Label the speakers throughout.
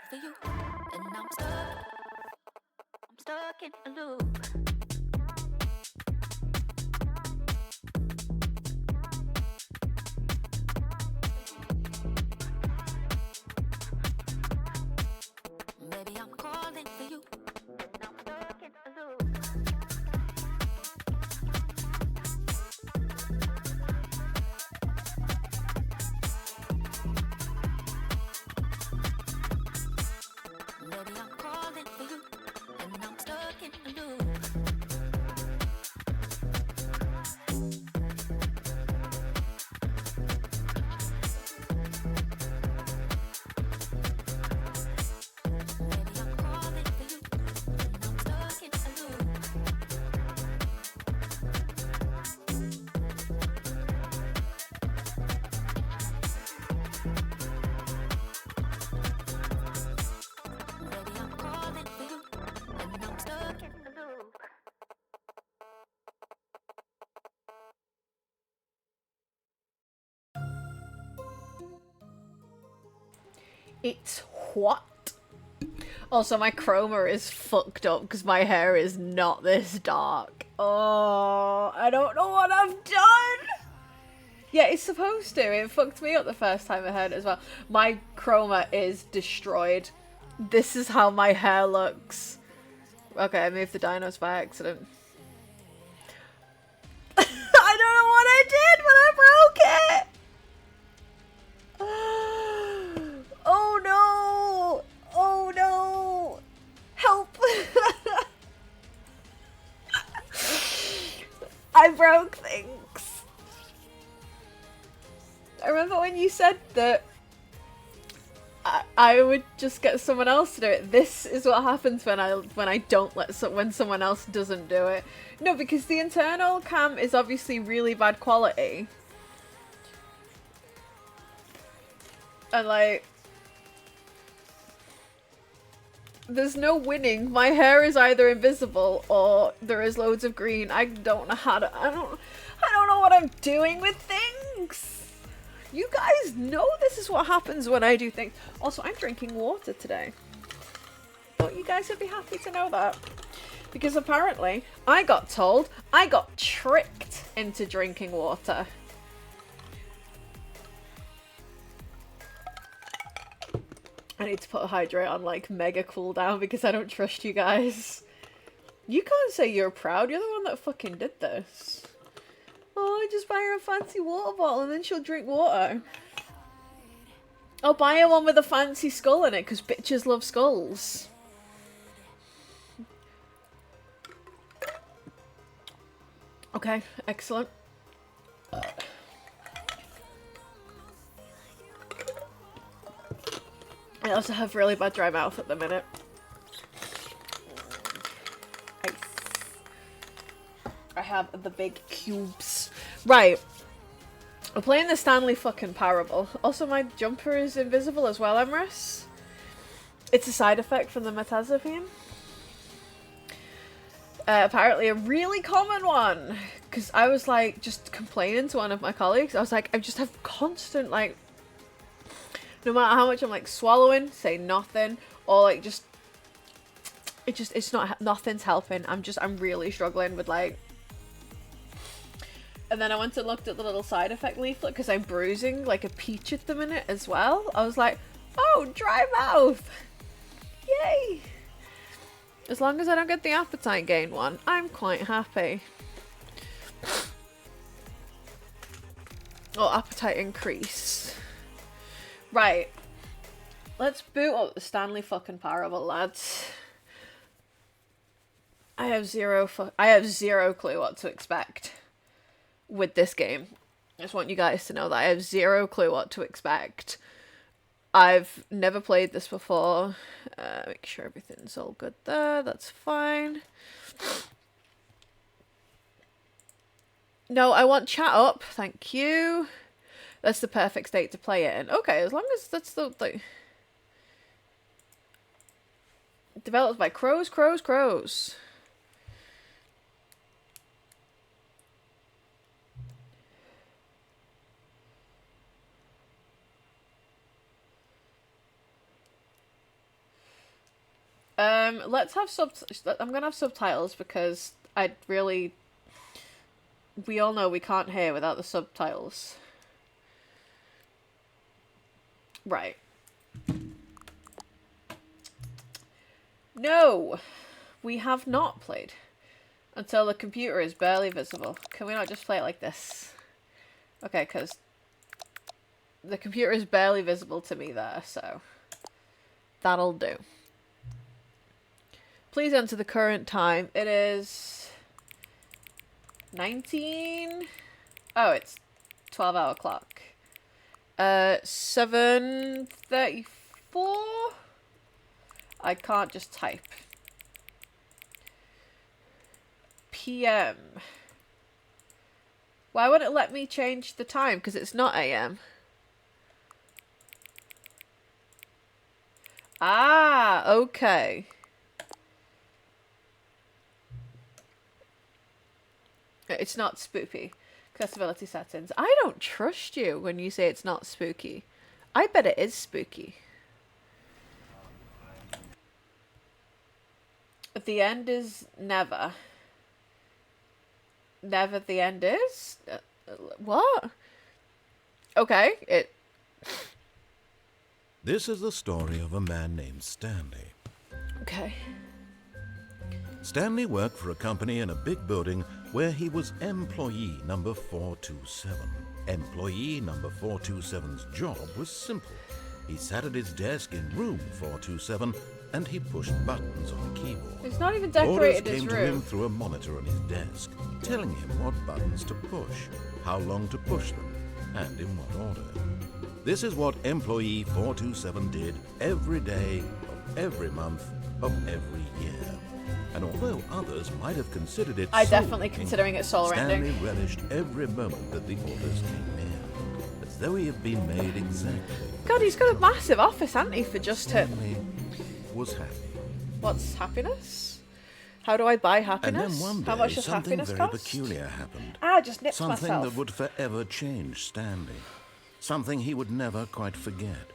Speaker 1: for you, and I'm stuck in a loop. Baby, I'm calling for you, and I'm stuck in a loop. Baby, I'm calling for you, and I'm stuck in a loop. Baby, I'm calling for you, and I'm stuck in a loop. Baby, I'm calling for you, and I'm stuck in a loop.
Speaker 2: It's what? Also, my chroma is fucked up because my hair is not this dark. Oh, I don't know what I've done. Yeah, it's supposed to. It fucked me up the first time I heard it as well. My chroma is destroyed. This is how my hair looks. Okay, I moved the dinos by accident. I don't know what I did, but I broke it! Oh no! Oh no! Help! I broke things. I remember when you said that I would just get someone else to do it. This is what happens when I don't when someone else doesn't do it. No, because the internal cam is obviously really bad quality. And like, there's no winning. My hair is either invisible or there is loads of green. I don't know how to. I don't know what I'm doing with things. You guys know this is what happens when I do things. Also, I'm drinking water today. Thought you guys would be happy to know that. Because apparently, I got told I got tricked into drinking water. I need to put a hydrate on like mega cooldown because I don't trust you guys. You can't say you're proud. You're the one that fucking did this. Oh, I just buy her a fancy water bottle and then she'll drink water. I'll buy her one with a fancy skull in it because bitches love skulls. Okay, excellent. I also have really bad dry mouth at the minute. Ice. I have the big cubes. Right. We're playing the Stanley fucking Parable. Also, my jumper is invisible as well, Emrys. It's a side effect from the metazapine. Apparently a really common one. Because I was like, just complaining to one of my colleagues. I was like, I just have constant like, no matter how much I'm like swallowing, say nothing, or like it's not, nothing's helping. I'm really struggling with like. And then I went and looked at the little side effect leaflet because I'm bruising like a peach at the minute as well. I was like, oh, dry mouth. Yay. As long as I don't get the appetite gain one, I'm quite happy. Or appetite increase. Right. Let's boot up the Stanley fucking Parable, lads. I have zero clue what to expect with this game. I just want you guys to know that I have zero clue what to expect. I've never played this before. Make sure everything's all good there. That's fine. No, I want chat up. Thank you. That's the perfect state to play it in. Okay, as long as that's the like. Developed by Crows. Let's have I'm gonna have subtitles because we all know we can't hear without the subtitles. Right. No, we have not played until the computer is barely visible. Can we not just play it like this? Okay, because the computer is barely visible to me there, so that'll do. Please enter the current time. It is 19. Oh, it's 12-hour clock. 7:34. I can't just type. PM. Why would it let me change the time? Because it's not AM. Ah, okay. It's not spooky. Accessibility settings. I don't trust you when you say it's not spooky. I bet it is spooky. The end is never. Never the end is? What? Okay,
Speaker 3: This is the story of a man named Stanley.
Speaker 2: Okay.
Speaker 3: Stanley worked for a company in a big building where he was employee number 427. Employee number 427's job was simple. He sat at his desk in room 427 and he pushed buttons on a keyboard.
Speaker 2: It's not even
Speaker 3: Orders
Speaker 2: decorated his
Speaker 3: came to him
Speaker 2: room.
Speaker 3: through a monitor on his desk, telling him what buttons to push, how long to push them, and in what order. This is what employee 427 did every day of every month of every year. And although others might have considered it
Speaker 2: Definitely
Speaker 3: soul-wrenching,
Speaker 2: considering it soul-rending.
Speaker 3: Stanley relished every moment that the orders came in, as though he had been made exactly.
Speaker 2: God, he's got a massive office, hasn't he, for just him?
Speaker 3: Stanley was happy.
Speaker 2: What's happiness? How do I buy happiness?
Speaker 3: And then one day,
Speaker 2: How much does
Speaker 3: something
Speaker 2: happiness
Speaker 3: very
Speaker 2: cost?
Speaker 3: peculiar happened.
Speaker 2: I just nipped
Speaker 3: Something
Speaker 2: myself.
Speaker 3: that would forever change Stanley. Something he would never quite forget.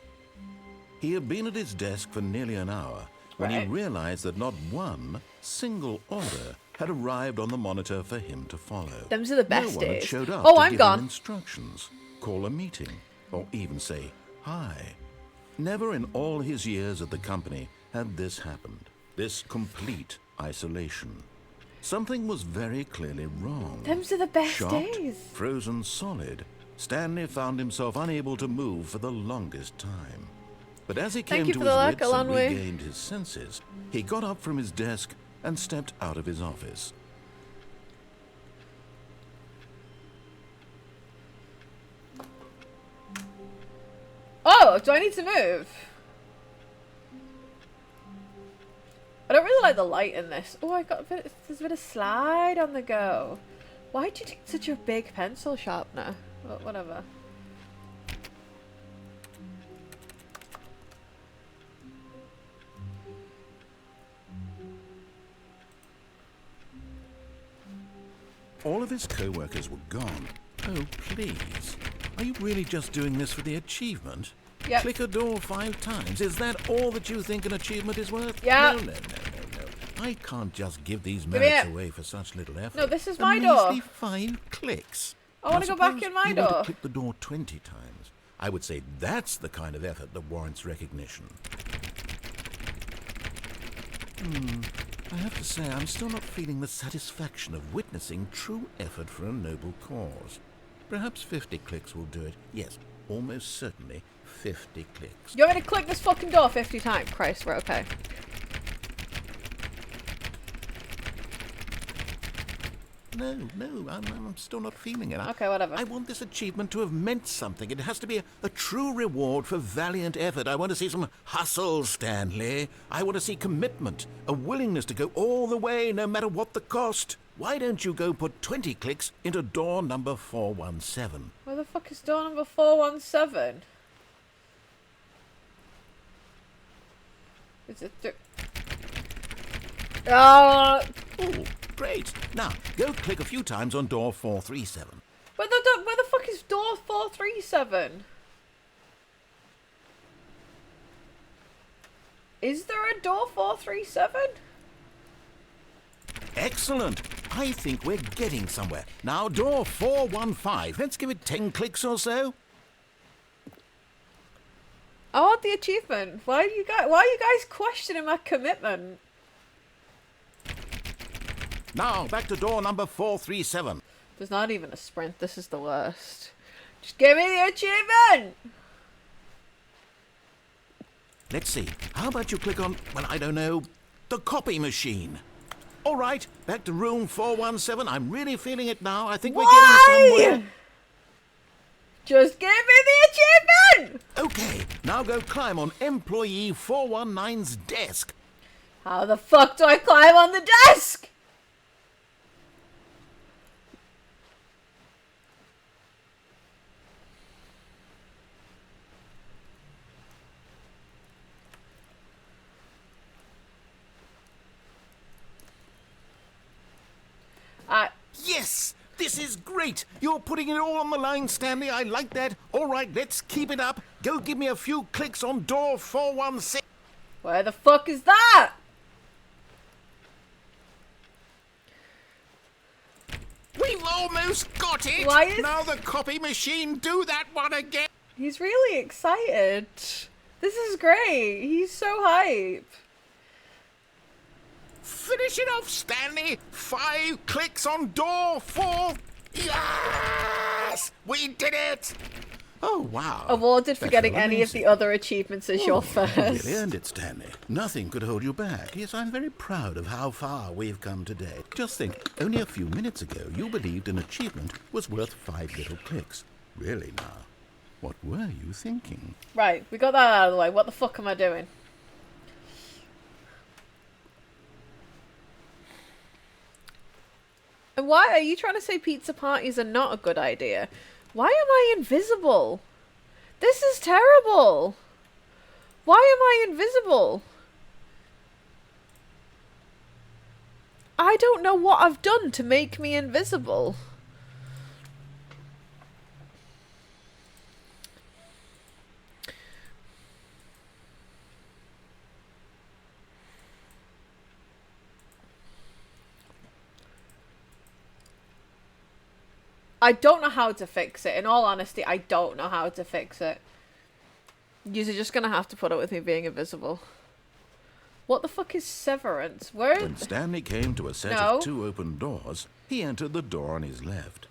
Speaker 3: He had been at his desk for nearly an hour when he
Speaker 2: Right.
Speaker 3: realized that not one single order had arrived on the monitor for him to follow.
Speaker 2: Them's are the best
Speaker 3: no one had
Speaker 2: days.
Speaker 3: showed up
Speaker 2: Oh,
Speaker 3: to
Speaker 2: I'm
Speaker 3: give
Speaker 2: gone.
Speaker 3: him instructions, call a meeting, or even say hi. Never in all his years at the company had this happened. This complete isolation. Something was very clearly wrong.
Speaker 2: Them's are the best
Speaker 3: Shocked,
Speaker 2: days.
Speaker 3: frozen solid, Stanley found himself unable to move for the longest time. But as he
Speaker 2: Thank
Speaker 3: came
Speaker 2: you
Speaker 3: to
Speaker 2: for
Speaker 3: his
Speaker 2: the luck,
Speaker 3: wits and
Speaker 2: Alanwe.
Speaker 3: regained his senses, he got up from his desk and stepped out of his office.
Speaker 2: Oh, do I need to move? I don't really like the light in this. Oh, there's a bit of slide on the go. Why'd you take such a big pencil sharpener? Well, whatever.
Speaker 3: All of his co-workers were gone. Oh, please. Are you really just doing this for the achievement?
Speaker 2: Yep.
Speaker 3: Click a door 5 times. Is that all that you think an achievement is worth?
Speaker 2: Yep.
Speaker 3: No. I can't just give these
Speaker 2: me
Speaker 3: merits
Speaker 2: it.
Speaker 3: away for such little effort.
Speaker 2: No, this is
Speaker 3: A
Speaker 2: my
Speaker 3: measly
Speaker 2: door.
Speaker 3: 5 clicks.
Speaker 2: I wanna
Speaker 3: Now,
Speaker 2: go back
Speaker 3: suppose
Speaker 2: in my
Speaker 3: you were
Speaker 2: door.
Speaker 3: to click the door 20 times. I would say that's the kind of effort that warrants recognition. I have to say, I'm still not feeling the satisfaction of witnessing true effort for a noble cause. Perhaps 50 clicks will do it. Yes, almost certainly 50 clicks.
Speaker 2: You want me to click this fucking door 50 times? Christ, we're okay.
Speaker 3: No, I'm still not feeling it.
Speaker 2: Okay, whatever.
Speaker 3: I want this achievement to have meant something. It has to be a true reward for valiant effort. I want to see some hustle, Stanley. I want to see commitment, a willingness to go all the way, no matter what the cost. Why don't you go put 20 clicks into door number 417?
Speaker 2: Where the fuck is door number 417? Is it...
Speaker 3: Oh, great. Now, go click a few times on door 437.
Speaker 2: Where the fuck is door 437? Is there a door 437?
Speaker 3: Excellent. I think we're getting somewhere. Now, door 415. Let's give it 10 clicks or so.
Speaker 2: I want the achievement. Why are you guys questioning my commitment?
Speaker 3: Now, back to door number 437.
Speaker 2: There's not even a sprint. This is the worst. Just give me the achievement!
Speaker 3: Let's see. How about you click on, well, I don't know, the copy machine? All right, back to room 417. I'm really feeling it now. I think we're getting somewhere.
Speaker 2: Just give me the achievement!
Speaker 3: Okay, now go climb on employee 419's desk.
Speaker 2: How the fuck do I climb on the desk?
Speaker 3: Yes! This is great! You're putting it all on the line, Stanley. I like that. All right, let's keep it up. Go give me a few clicks on door 416.
Speaker 2: Where the fuck is that?
Speaker 3: We've almost got it!
Speaker 2: Why is...
Speaker 3: Now the copy machine, do that one again!
Speaker 2: He's really excited. This is great. He's so hype.
Speaker 3: Finish it off, Stanley! 5 clicks on door 4. Yes! We did it! Oh, wow.
Speaker 2: Awarded for
Speaker 3: That's
Speaker 2: getting
Speaker 3: amazing.
Speaker 2: any of the other achievements as your
Speaker 3: You
Speaker 2: first.
Speaker 3: really earned it, Stanley. Nothing could hold you back. Yes, I'm very proud of how far we've come today. Just think, only a few minutes ago, you believed an achievement was worth 5 little clicks. Really now, what were you thinking?
Speaker 2: Right, we got that out of the way. What the fuck am I doing? And why are you trying to say pizza parties are not a good idea? Why am I invisible? This is terrible. Why am I invisible? I don't know what I've done to make me invisible. I don't know how to fix it. In all honesty, I don't know how to fix it. You're just gonna have to put up with me being invisible. What the fuck is severance? Where?
Speaker 3: When Stanley came to a set
Speaker 2: No.
Speaker 3: of 2 open doors, he entered the door on his left.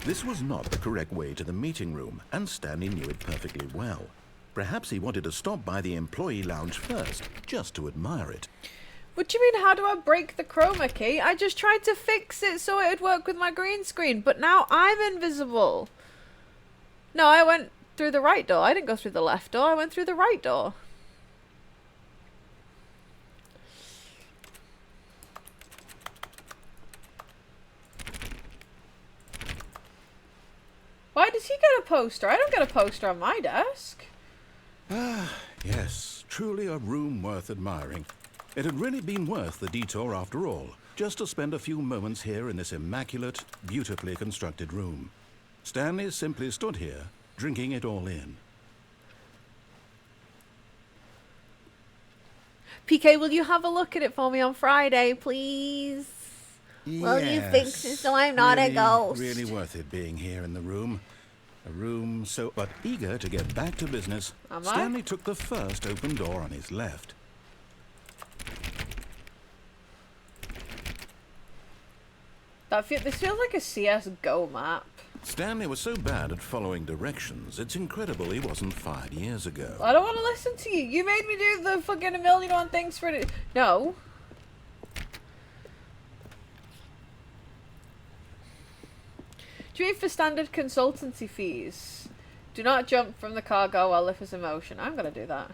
Speaker 3: This was not the correct way to the meeting room, and Stanley knew it perfectly well. Perhaps he wanted to stop by the employee lounge first, just to admire it.
Speaker 2: What do you mean, how do I break the chroma key? I just tried to fix it so it would work with my green screen, but now I'm invisible. No, I went through the right door. I didn't go through the left door. I went through the right door. Why does he get a poster? I don't get a poster on my desk.
Speaker 3: Yes, truly a room worth admiring. It had really been worth the detour after all, just to spend a few moments here in this immaculate, beautifully constructed room. Stanley simply stood here, drinking it all in.
Speaker 2: PK, will you have a look at it for me on Friday, please? Will you fix it so I'm not a ghost?
Speaker 3: Really worth it being here in the room. A room so... But eager to get back to business,
Speaker 2: Am I?
Speaker 3: Stanley took the first open door on his left.
Speaker 2: This feels like a CS:GO map.
Speaker 3: Stanley was so bad at following directions, it's incredible he wasn't fired years ago.
Speaker 2: I don't want to listen to you. You made me do the fucking 1,000,001 things for it. No. Do you mean for standard consultancy fees? Do not jump from the cargo while lift is in motion. I'm gonna do that.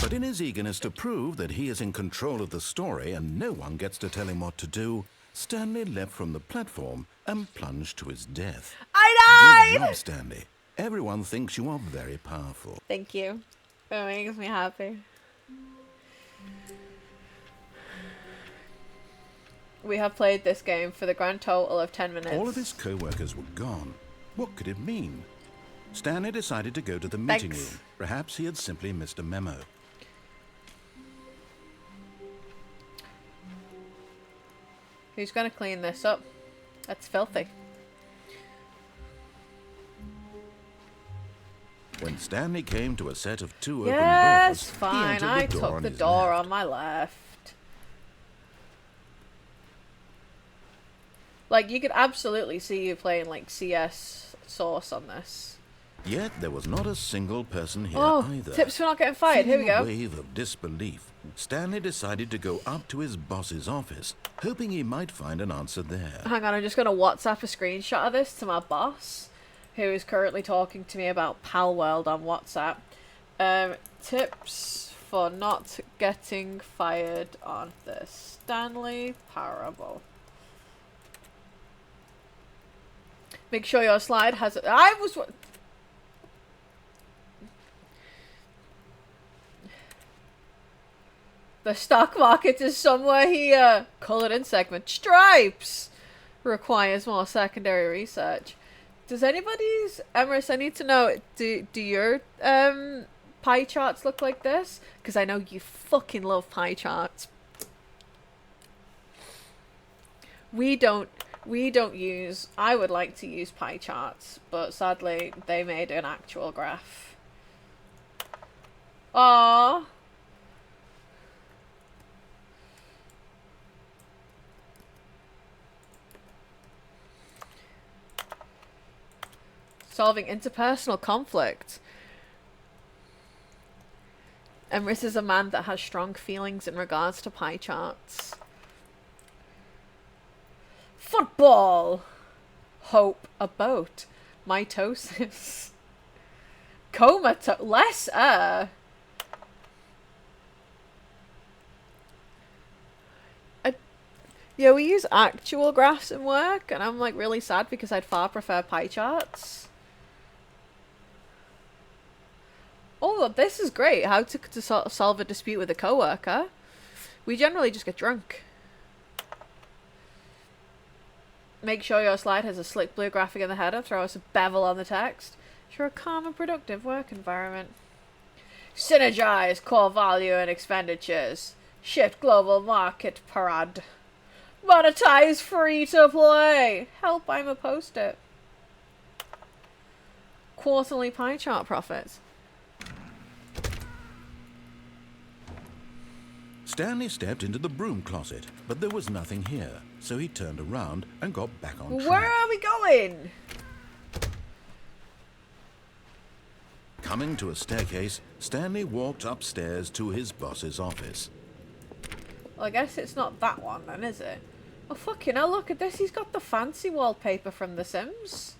Speaker 3: But in his eagerness to prove that he is in control of the story and no one gets to tell him what to do, Stanley leapt from the platform and plunged to his death.
Speaker 2: I
Speaker 3: Good
Speaker 2: died!
Speaker 3: job, Stanley. Everyone thinks you are very powerful.
Speaker 2: Thank you. That makes me happy. We have played this game for the grand total of 10 minutes.
Speaker 3: All of his co-workers were gone. What could it mean? Stanley decided to go to the meeting
Speaker 2: Thanks.
Speaker 3: room. Perhaps he had simply missed a memo.
Speaker 2: Who's gonna clean this up? That's filthy.
Speaker 3: When Stanley came to a set of 2 open
Speaker 2: Yes,
Speaker 3: doors, he
Speaker 2: fine.
Speaker 3: entered
Speaker 2: I
Speaker 3: the door
Speaker 2: took
Speaker 3: on
Speaker 2: the
Speaker 3: his
Speaker 2: door
Speaker 3: left.
Speaker 2: on my left. Like, you could absolutely see you playing, like, CS Source on this.
Speaker 3: Yet there was not a single person here
Speaker 2: Oh,
Speaker 3: either.
Speaker 2: tips for not getting fired. Here we
Speaker 3: Feeling a
Speaker 2: go.
Speaker 3: wave of disbelief, Stanley decided to go up to his boss's office, hoping he might find an answer there.
Speaker 2: Hang on, I'm just going to WhatsApp a screenshot of this to my boss, who is currently talking to me about Pal World on WhatsApp. Tips for not getting fired on the Stanley Parable. Make sure your slide has... The stock market is somewhere here. Coloured in segment. Stripes! Requires more secondary research. Does anybody's... Emrys, I need to know, do your pie charts look like this? Because I know you fucking love pie charts. We don't use... I would like to use pie charts, but sadly they made an actual graph. Aww. Solving interpersonal conflict. Emrys is a man that has strong feelings in regards to pie charts. Football. Hope. A boat. Mitosis. Comatose. Less air. Yeah, we use actual graphs in work, and I'm like really sad because I'd far prefer pie charts. Oh, this is great. How to solve a dispute with a coworker. We generally just get drunk. Make sure your slide has a slick blue graphic in the header. Throw us a bevel on the text. Ensure a calm and productive work environment. Synergize core value and expenditures. Shift global market parade. Monetize free to play. Help, I'm a post-it. Quarterly pie chart profits.
Speaker 3: Stanley stepped into the broom closet, but there was nothing here, so he turned around and got back on track.
Speaker 2: Where are we going?
Speaker 3: Coming to a staircase, Stanley walked upstairs to his boss's office.
Speaker 2: Well, I guess it's not that one then, is it? Oh, fucking hell, look at this. He's got the fancy wallpaper from The Sims.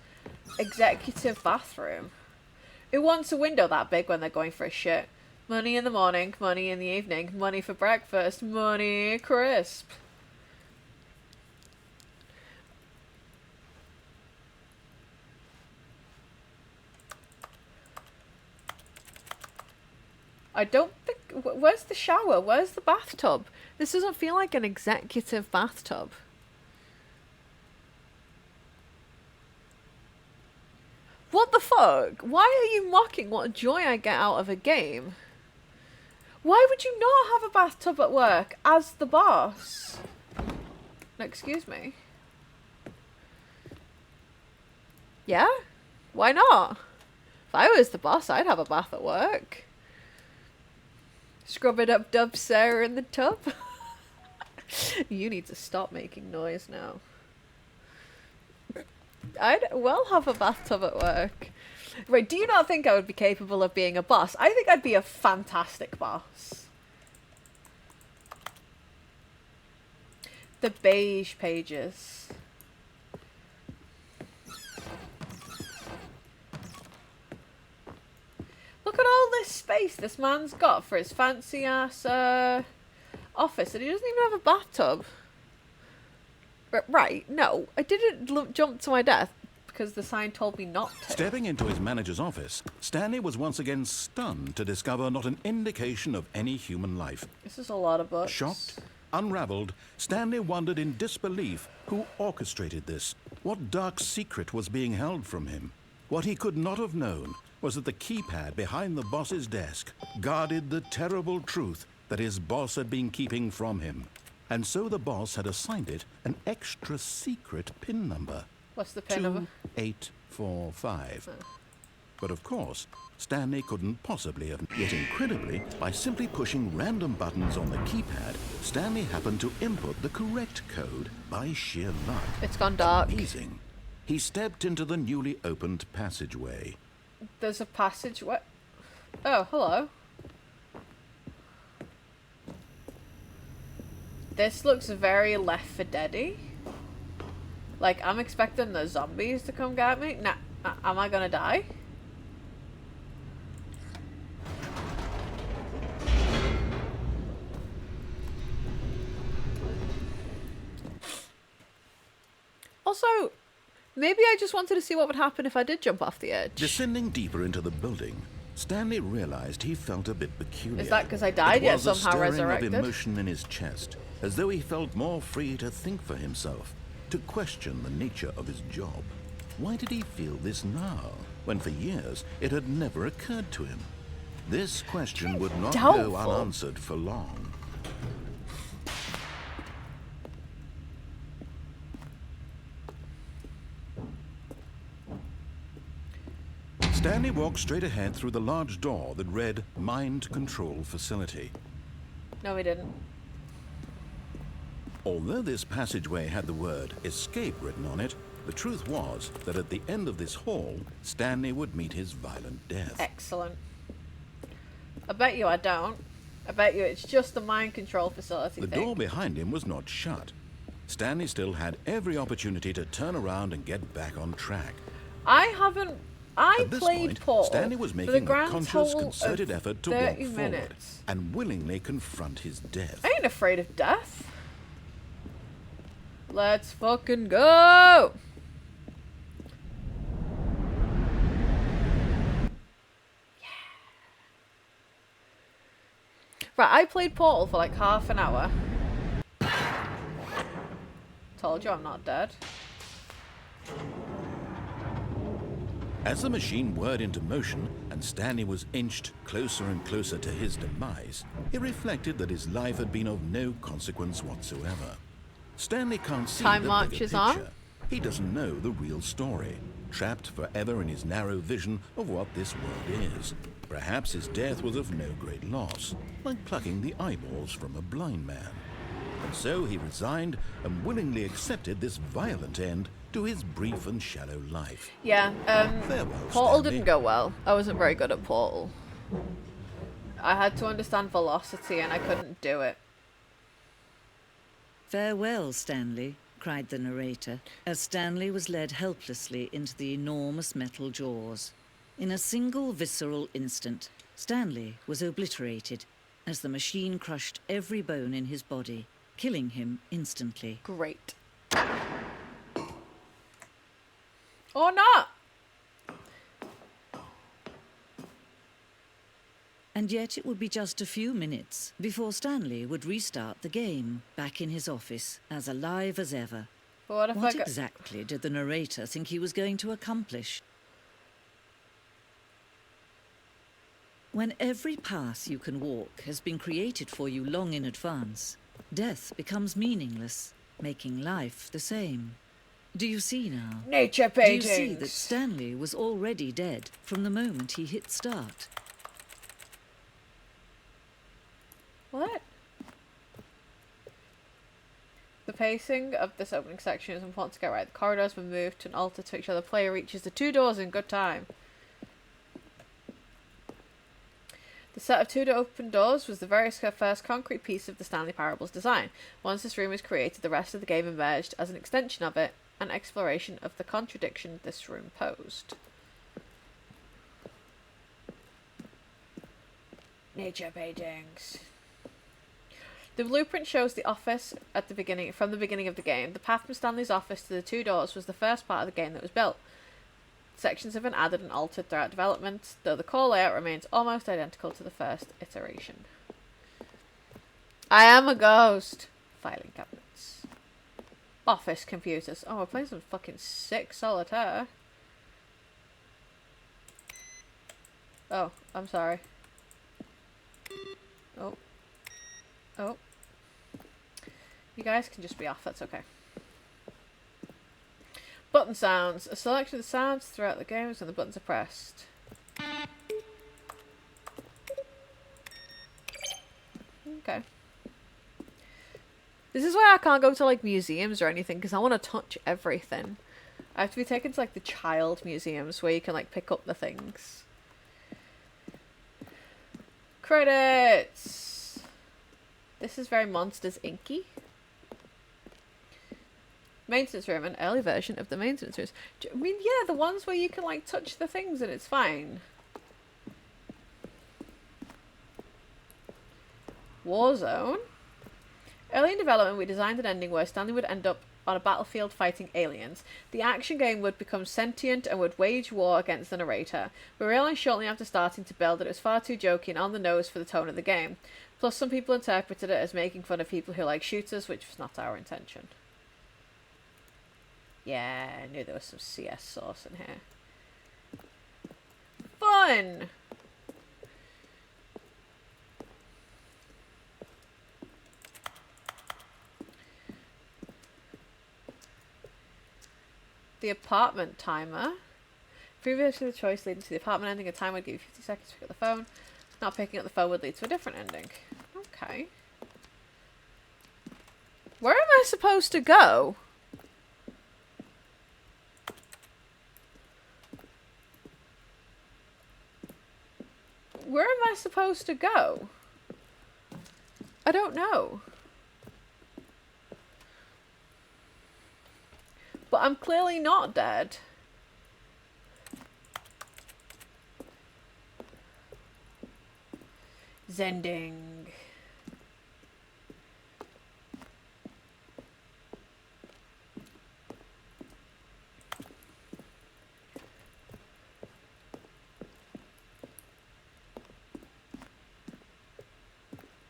Speaker 2: Executive bathroom. Who wants a window that big when they're going for a shit? Money in the morning, money in the evening, money for breakfast, money crisp. I don't think... Where's the shower? Where's the bathtub? This doesn't feel like an executive bathtub. What the fuck? Why are you mocking what joy I get out of a game? Why would you not have a bathtub at work as the boss? No, excuse me. Yeah? Why not? If I was the boss, I'd have a bath at work. Scrub it up, dub Sarah in the tub. You need to stop making noise now. I'd well have a bathtub at work. Right, do you not think I would be capable of being a boss? I think I'd be a fantastic boss. The beige pages. Look at all this space this man's got for his fancy ass office, and he doesn't even have a bathtub. Right, no, I didn't jump to my death because the sign told me not to.
Speaker 3: Stepping into his manager's office, Stanley was once again stunned to discover not an indication of any human life.
Speaker 2: This is a lot of books.
Speaker 3: Shocked, unraveled, Stanley wondered in disbelief who orchestrated this. What dark secret was being held from him? What he could not have known was that the keypad behind the boss's desk guarded the terrible truth that his boss had been keeping from him. And so the boss had assigned it an extra secret PIN number.
Speaker 2: What's the pin number?
Speaker 3: 2845. But of course, Stanley couldn't possibly have. Yet incredibly, by simply pushing random buttons on the keypad, Stanley happened to input the correct code by sheer luck.
Speaker 2: It's gone dark.
Speaker 3: Amazing. He stepped into the newly opened passageway.
Speaker 2: There's a passageway. Oh, hello. This looks very Left 4 Dead-y. Like, I'm expecting the zombies to come get me. Nah, am I gonna die? Also, maybe I just wanted to see what would happen if I did jump off the edge.
Speaker 3: Descending deeper into the building, Stanley realized he felt a bit peculiar.
Speaker 2: Is that because I died yet somehow resurrected?
Speaker 3: Of emotion in his chest, as though he felt more free to think for himself, to question the nature of his job. Why did he feel this now, when for years it had never occurred to him? This question would not go unanswered for long. Stanley walked straight ahead through the large door that read Mind Control Facility.
Speaker 2: No, we didn't.
Speaker 3: Although this passageway had the word escape written on it, the truth was that at the end of this hall, Stanley would meet his violent death.
Speaker 2: Excellent. I bet you I don't. I bet you it's just the mind control facility
Speaker 3: The
Speaker 2: thing.
Speaker 3: door behind him was not shut. Stanley still had every opportunity to turn around and get back on track.
Speaker 2: I
Speaker 3: At this
Speaker 2: played
Speaker 3: point,
Speaker 2: Portal
Speaker 3: Stanley was
Speaker 2: for the
Speaker 3: making a
Speaker 2: grand
Speaker 3: conscious,
Speaker 2: total
Speaker 3: concerted
Speaker 2: of
Speaker 3: effort to
Speaker 2: 30
Speaker 3: walk
Speaker 2: minutes.
Speaker 3: forward and willingly confront his death.
Speaker 2: I ain't afraid of death. Let's fucking go! Yeah. Right, I played Portal for like half an hour. Told you I'm not dead.
Speaker 3: As the machine whirred into motion and Stanley was inched closer and closer to his demise, he reflected that his life had been of no consequence whatsoever. Stanley can't see
Speaker 2: Time
Speaker 3: the
Speaker 2: marches
Speaker 3: bigger
Speaker 2: on.
Speaker 3: picture. He doesn't know the real story, trapped forever in his narrow vision of what this world is. Perhaps his death was of no great loss, like plucking the eyeballs from a blind man. And so he resigned and willingly accepted this violent end to his brief and shallow life.
Speaker 2: Yeah,
Speaker 3: Farewell,
Speaker 2: Portal
Speaker 3: Stanley.
Speaker 2: didn't go well. I wasn't very good at Portal. I had to understand velocity and I couldn't do it.
Speaker 4: "Farewell, Stanley," cried the narrator, as Stanley was led helplessly into the enormous metal jaws. In a single visceral instant, Stanley was obliterated as the machine crushed every bone in his body, killing him instantly.
Speaker 2: Great. Or not!
Speaker 4: And yet it would be just a few minutes before Stanley would restart the game, back in his office, as alive as ever.
Speaker 2: But what if
Speaker 4: What
Speaker 2: I got...
Speaker 4: exactly did the narrator think he was going to accomplish? When every path you can walk has been created for you long in advance, death becomes meaningless, making life the same. Do you see now?
Speaker 2: Nature
Speaker 4: Do you
Speaker 2: paintings!
Speaker 4: see that Stanley was already dead from the moment he hit start?
Speaker 2: What? The pacing of this opening section is important to get right. The corridors were moved to an altar to make sure the player reaches the 2 doors in good time. The set of 2 open doors was the very first concrete piece of the Stanley Parable's design. Once this room was created, the rest of the game emerged as an extension of it, an exploration of the contradiction this room posed. Nature paintings. The blueprint shows the office at the beginning, from the beginning of the game. The path from Stanley's office to the 2 doors was the first part of the game that was built. Sections have been added and altered throughout development, though the core layout remains almost identical to the first iteration. I am a ghost. Filing cabinets. Office computers. Oh, we're playing some fucking sick solitaire. Oh, I'm sorry. Oh. Oh. You guys can just be off, that's okay. Button sounds. A selection of the sounds throughout the games when the buttons are pressed. Okay. This is why I can't go to like museums or anything, because I want to touch everything. I have to be taken to like the child museums where you can like pick up the things. Credits! This is very Monsters Inc-y. Maintenance room, an early version of the maintenance rooms. I mean, yeah, the ones where you can like touch the things and it's fine. Warzone. Early in development, we designed an ending where Stanley would end up on a battlefield fighting aliens. The action game would become sentient and would wage war against the narrator. We realised shortly after starting to build that it was far too jokey and on the nose for the tone of the game. Plus, some people interpreted it as making fun of people who like shooters, which was not our intention. Yeah, I knew there was some CS sauce in here. Fun! The apartment timer. Previously, the choice leading to the apartment ending, a timer would give you 50 seconds to pick up the phone. Not picking up the phone would lead to a different ending. Okay. Where am I supposed to go? Where am I supposed to go? I don't know. But I'm clearly not dead. Zending.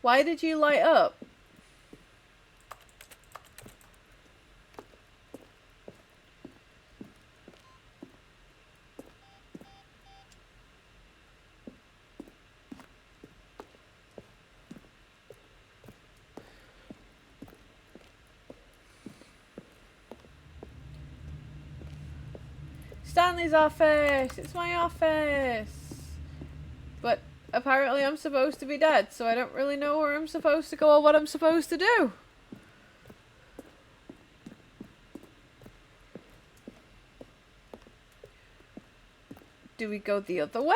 Speaker 2: Why did you light up? Stanley's office! It's my office! But apparently I'm supposed to be dead, so I don't really know where I'm supposed to go or what I'm supposed to do. Do we go the other way?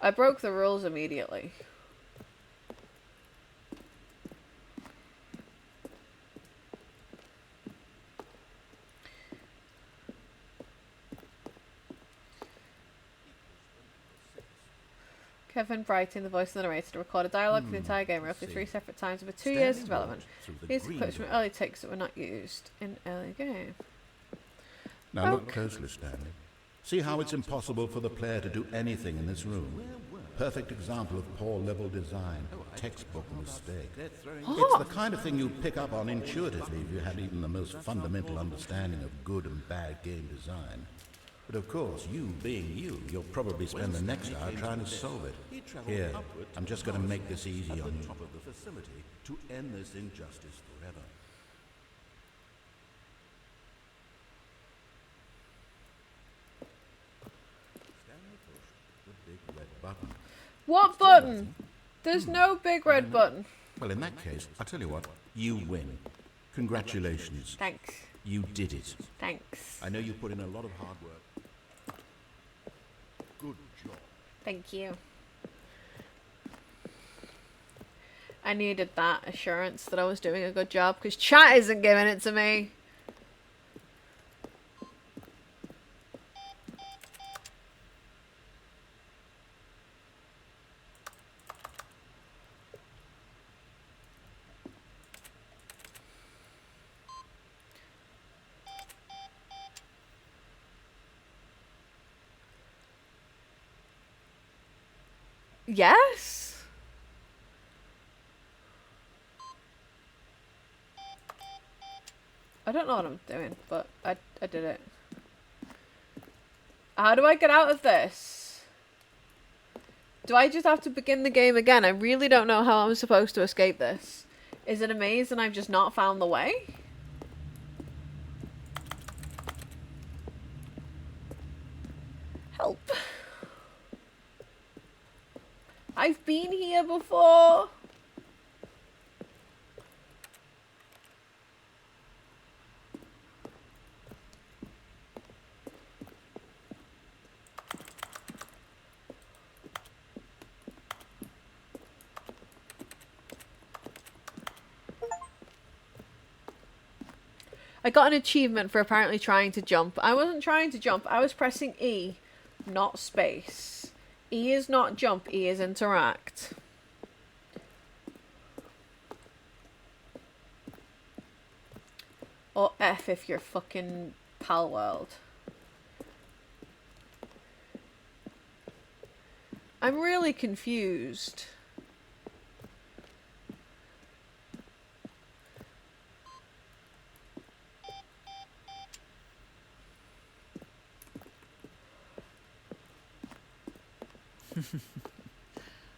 Speaker 2: I broke the rules immediately. Kevin Brighton, the voice of the narrator, to record a dialogue for the entire game roughly 3 separate times over 2 years of development. These are clips from early takes that were not used in early game.
Speaker 3: Now look closely, Stanley. See how it's impossible for the player to do anything in this room? Perfect example of poor level design. Textbook mistake. It's the kind of thing you'd pick up on intuitively if you had even the most fundamental understanding of good and bad game design. But of course, you being you, you'll probably spend the next hour trying to solve it. Here, I'm just going to make this easy on you. Top of the facility to end this injustice forever. Stanley pushed the big red button.
Speaker 2: What button? There's no big red button.
Speaker 3: Well, in that case, I'll tell you what, you win. Congratulations.
Speaker 2: Thanks.
Speaker 3: You did it.
Speaker 2: Thanks.
Speaker 3: I know you put in a lot of hard work. Good job.
Speaker 2: Thank you. I needed that assurance that I was doing a good job because chat isn't giving it to me. Yes? I don't know what I'm doing, but I did it. How do I get out of this? Do I just have to begin the game again? I really don't know how I'm supposed to escape this. Is it a maze and I've just not found the way? Help. I've been here before. I got an achievement for apparently trying to jump. I wasn't trying to jump. I was pressing E, not space. E is not jump, E is interact. Or F if you're fucking Pal World. I'm really confused.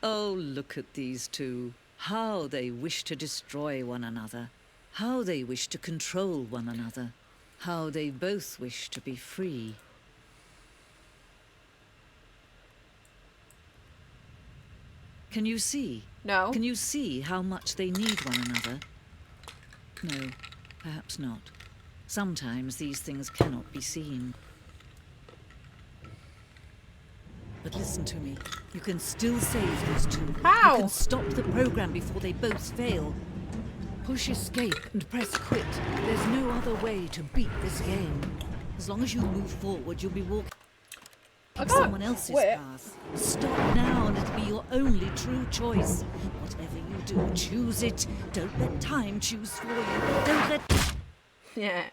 Speaker 4: Oh, look at these two. How they wish to destroy one another. How they wish to control one another. How they both wish to be free. Can you see?
Speaker 2: No.
Speaker 4: Can you see how much they need one another? No, perhaps not. Sometimes these things cannot be seen. But listen to me. You can still save these two.
Speaker 2: How?
Speaker 4: You can stop the program before they both fail. Push escape and press quit. There's no other way to beat this game. As long as you move forward, you'll be walking someone else's
Speaker 2: quit.
Speaker 4: path. Stop now and it'll be your only true choice. Whatever you do, choose it. Don't let time choose for you. Don't let...
Speaker 2: Yeah.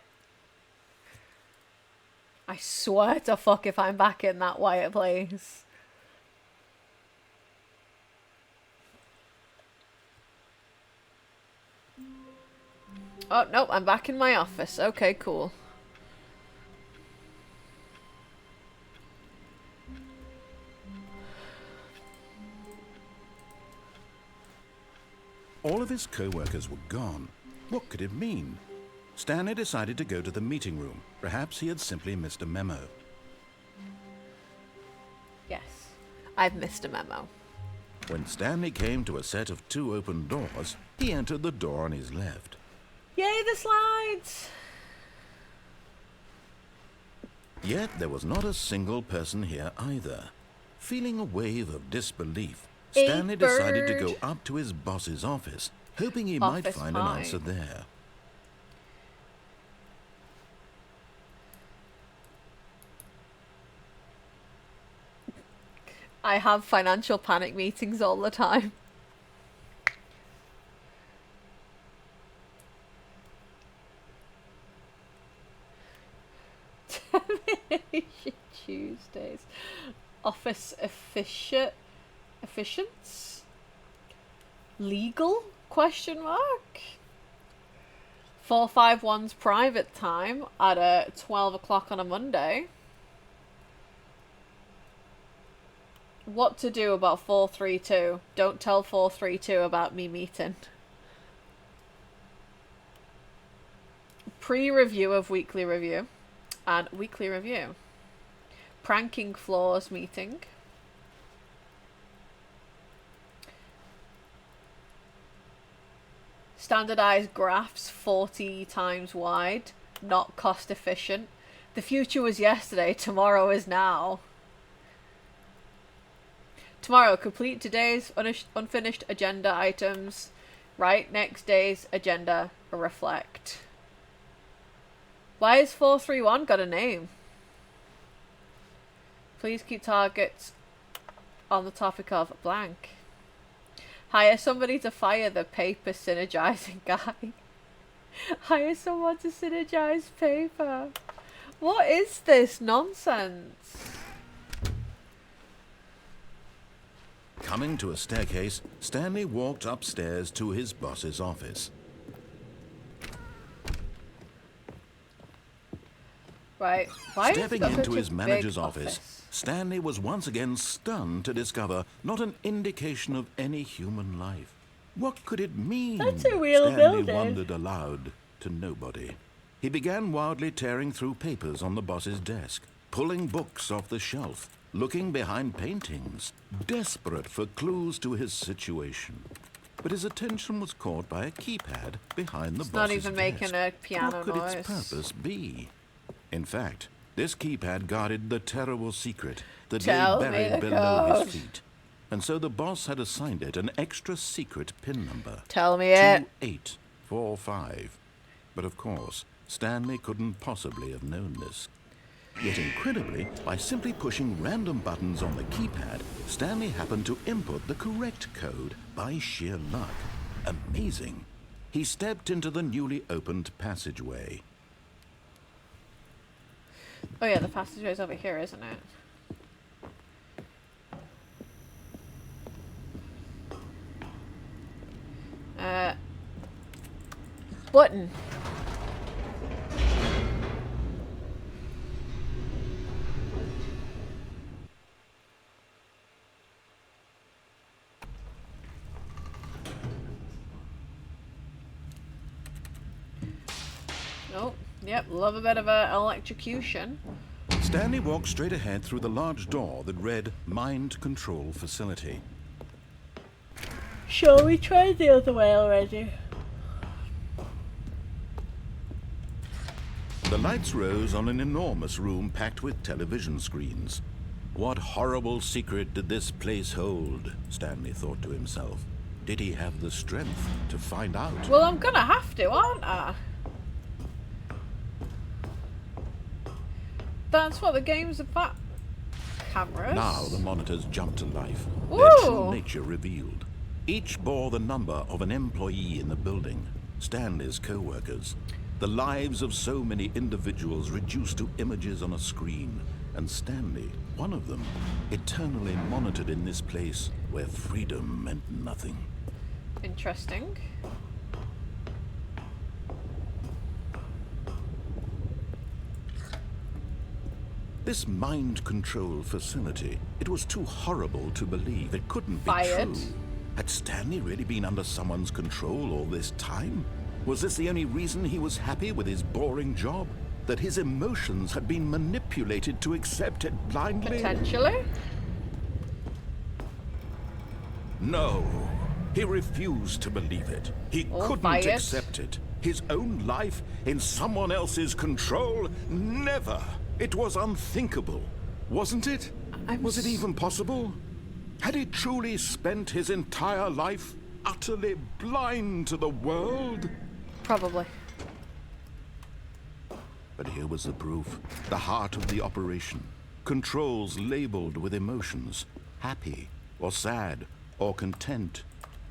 Speaker 2: I swear to fuck if I'm back in that white place. Oh, nope, I'm back in my office. Okay, cool.
Speaker 3: All of his co-workers were gone. What could it mean? Stanley decided to go to the meeting room. Perhaps he had simply missed a memo.
Speaker 2: Yes, I've missed a memo.
Speaker 3: When Stanley came to a set of 2 open doors, he entered the door on his left.
Speaker 2: Yay, the slides!
Speaker 3: Yet there was not a single person here either. Feeling a wave of disbelief,
Speaker 2: A
Speaker 3: Stanley decided to
Speaker 2: bird.
Speaker 3: go up to his boss's office, hoping he might
Speaker 2: Office
Speaker 3: find an
Speaker 2: pie.
Speaker 3: answer there.
Speaker 2: I have financial panic meetings all the time. Tuesdays. Office efficients? Legal? Question mark? 451's private time at 12 o'clock on a Monday. What to do about 432? Don't tell 432 about me meeting. Pre-review of weekly review. And weekly review. Pranking floors meeting. Standardized graphs 40 times wide. Not cost efficient. The future was yesterday, tomorrow is now. Tomorrow, complete today's unfinished agenda items. Write next day's agenda reflect. Why has 431 got a name? Please keep targets on the topic of blank. Hire somebody to fire the paper synergizing guy. Hire someone to synergize paper. What is this nonsense?
Speaker 3: Coming to a staircase, Stanley walked upstairs to his boss's office.
Speaker 2: Right. Why has he
Speaker 3: Stepping
Speaker 2: got
Speaker 3: into
Speaker 2: such a
Speaker 3: his manager's
Speaker 2: big
Speaker 3: office, Stanley was once again stunned to discover not an indication of any human life. What could it mean?
Speaker 2: That's a real
Speaker 3: Stanley
Speaker 2: building.
Speaker 3: wondered aloud to nobody. He began wildly tearing through papers on the boss's desk, pulling books off the shelf, looking behind paintings, desperate for clues to his situation. But his attention was caught by a keypad behind the
Speaker 2: It's
Speaker 3: boss's
Speaker 2: not even
Speaker 3: desk.
Speaker 2: making a piano
Speaker 3: What could
Speaker 2: noise.
Speaker 3: its purpose be? In fact, this keypad guarded the terrible secret that
Speaker 2: Tell
Speaker 3: lay
Speaker 2: me
Speaker 3: buried
Speaker 2: the
Speaker 3: below
Speaker 2: code.
Speaker 3: his feet. And so the boss had assigned it an extra secret PIN number.
Speaker 2: Tell me it.
Speaker 3: 2845. But of course, Stanley couldn't possibly have known this. Yet incredibly, by simply pushing random buttons on the keypad, Stanley happened to input the correct code by sheer luck. Amazing. He stepped into the newly opened passageway.
Speaker 2: Oh yeah, the passageway's over here, isn't it? Button. Nope. Yep, love a bit of a electrocution.
Speaker 3: Stanley walked straight ahead through the large door that read Mind Control Facility.
Speaker 2: Sure, we tried the other way already.
Speaker 3: The lights rose on an enormous room packed with television screens. What horrible secret did this place hold? Stanley thought to himself. Did he have the strength to find out?
Speaker 2: Well, I'm gonna have to, aren't I? That's what the game's about. Cameras.
Speaker 3: Now the monitors jumped to life, their
Speaker 2: Ooh.
Speaker 3: true nature revealed. Each bore the number of an employee in the building, Stanley's co-workers. The lives of so many individuals reduced to images on a screen, and Stanley, one of them, eternally monitored in this place where freedom meant nothing.
Speaker 2: Interesting.
Speaker 3: This mind control facility, it was too horrible to believe. It couldn't be
Speaker 2: Fired.
Speaker 3: true. Had Stanley really been under someone's control all this time? Was this the only reason he was happy with his boring job? That his emotions had been manipulated to accept it blindly?
Speaker 2: Potentially.
Speaker 3: No. He refused to believe it. He
Speaker 2: Or
Speaker 3: couldn't
Speaker 2: fired.
Speaker 3: accept it. His own life in someone else's control? Never. It was unthinkable. Wasn't it? Was it even possible? Had he truly spent his entire life utterly blind to the world?
Speaker 2: Probably.
Speaker 3: But here was the proof. The heart of the operation. Controls labeled with emotions. Happy, or sad, or content.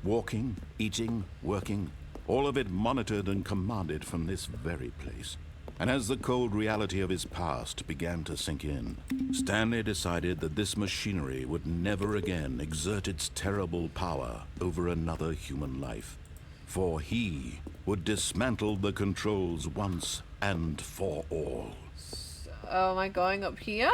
Speaker 3: Walking, eating, working. All of it monitored and commanded from this very place. And as the cold reality of his past began to sink in, Stanley decided that this machinery would never again exert its terrible power over another human life. For he would dismantle the controls once and for all.
Speaker 2: Oh, am I going up here?